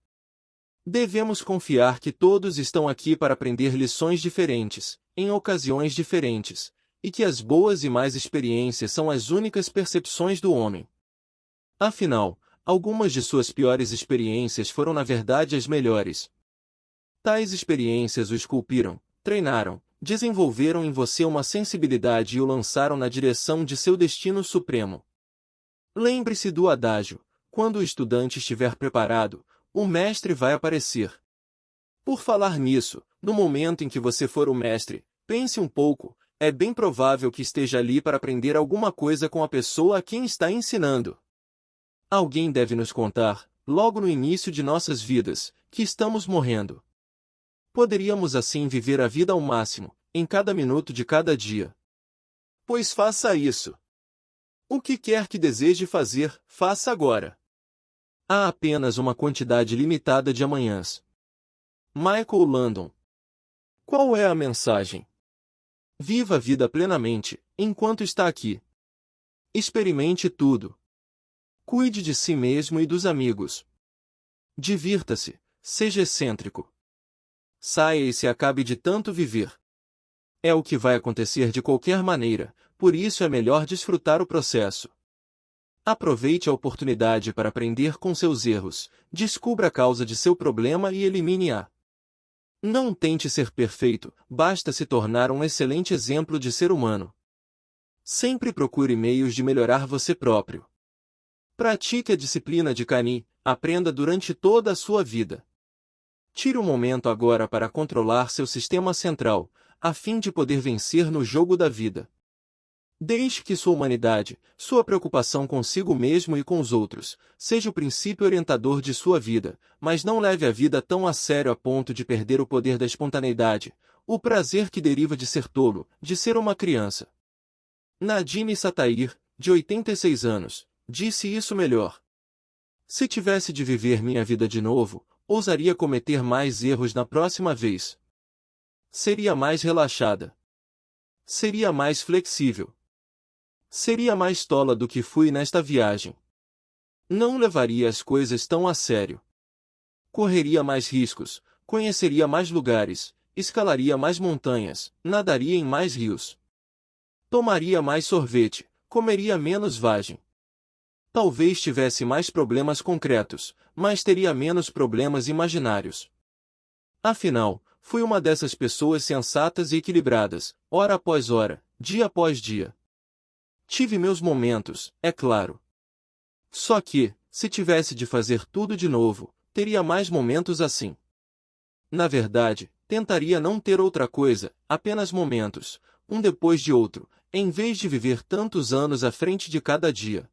Devemos confiar que todos estão aqui para aprender lições diferentes, em ocasiões diferentes, e que as boas e más experiências são as únicas percepções do homem. Afinal, algumas de suas piores experiências foram na verdade as melhores. Tais experiências o esculpiram, treinaram, desenvolveram em você uma sensibilidade e o lançaram na direção de seu destino supremo. Lembre-se do adágio: quando o estudante estiver preparado, o mestre vai aparecer. Por falar nisso, no momento em que você for o mestre, pense um pouco, é bem provável que esteja ali para aprender alguma coisa com a pessoa a quem está ensinando. Alguém deve nos contar, logo no início de nossas vidas, que estamos morrendo. Poderíamos assim viver a vida ao máximo, em cada minuto de cada dia. Pois faça isso. O que quer que deseje fazer, faça agora. Há apenas uma quantidade limitada de amanhãs. Michael Landon. Qual é a mensagem? Viva a vida plenamente, enquanto está aqui. Experimente tudo. Cuide de si mesmo e dos amigos. Divirta-se, seja excêntrico. Saia e se acabe de tanto viver. É o que vai acontecer de qualquer maneira, por isso é melhor desfrutar o processo. Aproveite a oportunidade para aprender com seus erros, descubra a causa de seu problema e elimine-a. Não tente ser perfeito, basta se tornar um excelente exemplo de ser humano. Sempre procure meios de melhorar você próprio. Pratique a disciplina de Kani, aprenda durante toda a sua vida. Tire um momento agora para controlar seu sistema central, a fim de poder vencer no jogo da vida. Deixe que sua humanidade, sua preocupação consigo mesmo e com os outros, seja o princípio orientador de sua vida, mas não leve a vida tão a sério a ponto de perder o poder da espontaneidade, o prazer que deriva de ser tolo, de ser uma criança. Nadine Satair, de 86 anos, disse isso melhor. Se tivesse de viver minha vida de novo, ousaria cometer mais erros na próxima vez. Seria mais relaxada. Seria mais flexível. Seria mais tola do que fui nesta viagem. Não levaria as coisas tão a sério. Correria mais riscos, conheceria mais lugares, escalaria mais montanhas, nadaria em mais rios. Tomaria mais sorvete, comeria menos vagem. Talvez tivesse mais problemas concretos, mas teria menos problemas imaginários. Afinal, fui uma dessas pessoas sensatas e equilibradas, hora após hora, dia após dia. Tive meus momentos, é claro. Só que, se tivesse de fazer tudo de novo, teria mais momentos assim. Na verdade, tentaria não ter outra coisa, apenas momentos, um depois de outro, em vez de viver tantos anos à frente de cada dia.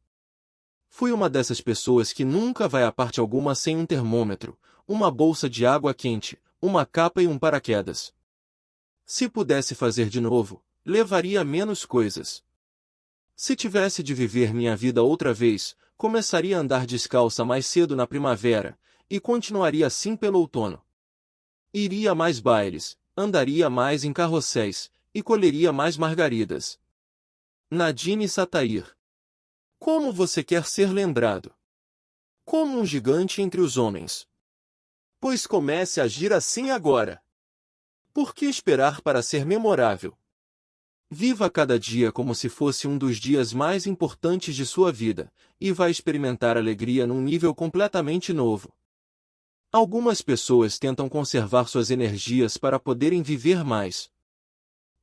Fui uma dessas pessoas que nunca vai a parte alguma sem um termômetro, uma bolsa de água quente, uma capa e um paraquedas. Se pudesse fazer de novo, levaria menos coisas. Se tivesse de viver minha vida outra vez, começaria a andar descalça mais cedo na primavera, e continuaria assim pelo outono. Iria a mais bailes, andaria mais em carrosséis, e colheria mais margaridas. Nadine Satair. Como você quer ser lembrado? Como um gigante entre os homens. Pois comece a agir assim agora. Por que esperar para ser memorável? Viva cada dia como se fosse um dos dias mais importantes de sua vida, e vai experimentar alegria num nível completamente novo. Algumas pessoas tentam conservar suas energias para poderem viver mais.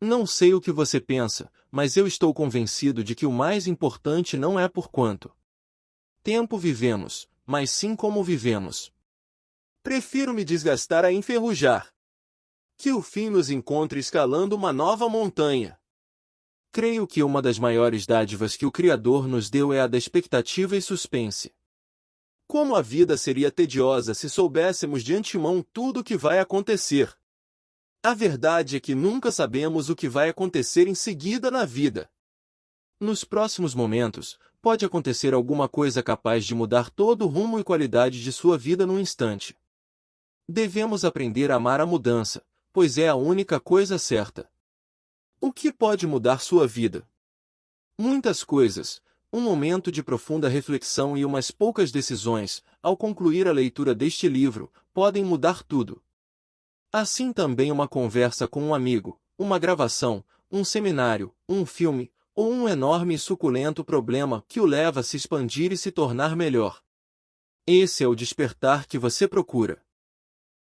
Não sei o que você pensa, mas eu estou convencido de que o mais importante não é por quanto tempo vivemos, mas sim como vivemos. Prefiro me desgastar a enferrujar. Que o fim nos encontre escalando uma nova montanha. Creio que uma das maiores dádivas que o Criador nos deu é a da expectativa e suspense. Como a vida seria tediosa se soubéssemos de antemão tudo o que vai acontecer. A verdade é que nunca sabemos o que vai acontecer em seguida na vida. Nos próximos momentos, pode acontecer alguma coisa capaz de mudar todo o rumo e qualidade de sua vida num instante. Devemos aprender a amar a mudança, pois é a única coisa certa. O que pode mudar sua vida? Muitas coisas. Um momento de profunda reflexão e umas poucas decisões, ao concluir a leitura deste livro, podem mudar tudo. Assim também uma conversa com um amigo, uma gravação, um seminário, um filme, ou um enorme e suculento problema que o leva a se expandir e se tornar melhor. Esse é o despertar que você procura.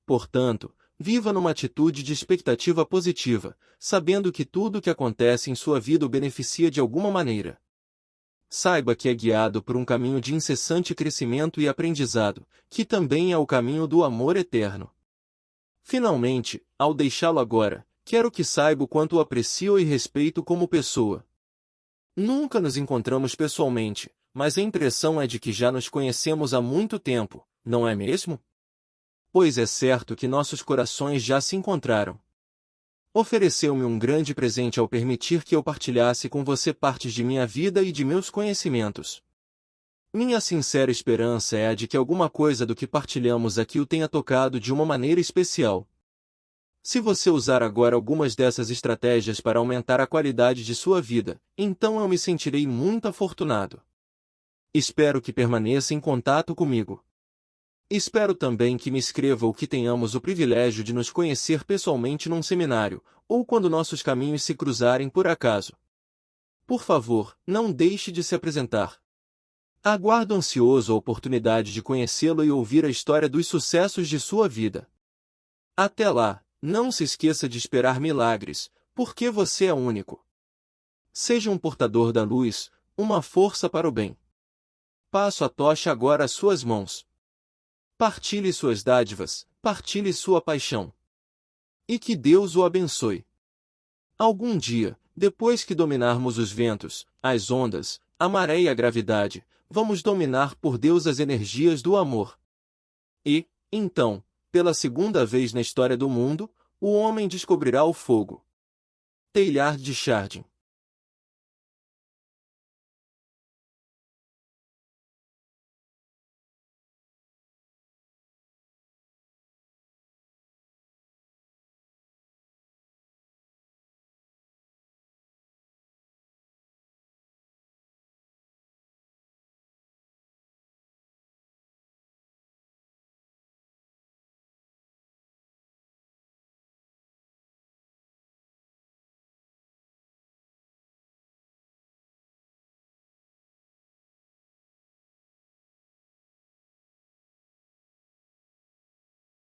Portanto, viva numa atitude de expectativa positiva, sabendo que tudo o que acontece em sua vida o beneficia de alguma maneira. Saiba que é guiado por um caminho de incessante crescimento e aprendizado, que também é o caminho do amor eterno. Finalmente, ao deixá-lo agora, quero que saiba o quanto o aprecio e respeito como pessoa. Nunca nos encontramos pessoalmente, mas a impressão é de que já nos conhecemos há muito tempo, não é mesmo? Pois é certo que nossos corações já se encontraram. Ofereceu-me um grande presente ao permitir que eu partilhasse com você partes de minha vida e de meus conhecimentos. Minha sincera esperança é a de que alguma coisa do que partilhamos aqui o tenha tocado de uma maneira especial. Se você usar agora algumas dessas estratégias para aumentar a qualidade de sua vida, então eu me sentirei muito afortunado. Espero que permaneça em contato comigo. Espero também que me escreva ou que tenhamos o privilégio de nos conhecer pessoalmente num seminário, ou quando nossos caminhos se cruzarem por acaso. Por favor, não deixe de se apresentar. Aguardo ansioso a oportunidade de conhecê-lo e ouvir a história dos sucessos de sua vida. Até lá, não se esqueça de esperar milagres, porque você é único. Seja um portador da luz, uma força para o bem. Passo a tocha agora às suas mãos. Partilhe suas dádivas, partilhe sua paixão. E que Deus o abençoe. Algum dia, depois que dominarmos os ventos, as ondas, a maré e a gravidade, vamos dominar por Deus as energias do amor. E, então, pela segunda vez na história do mundo, o homem descobrirá o fogo. Teilhard de Chardin.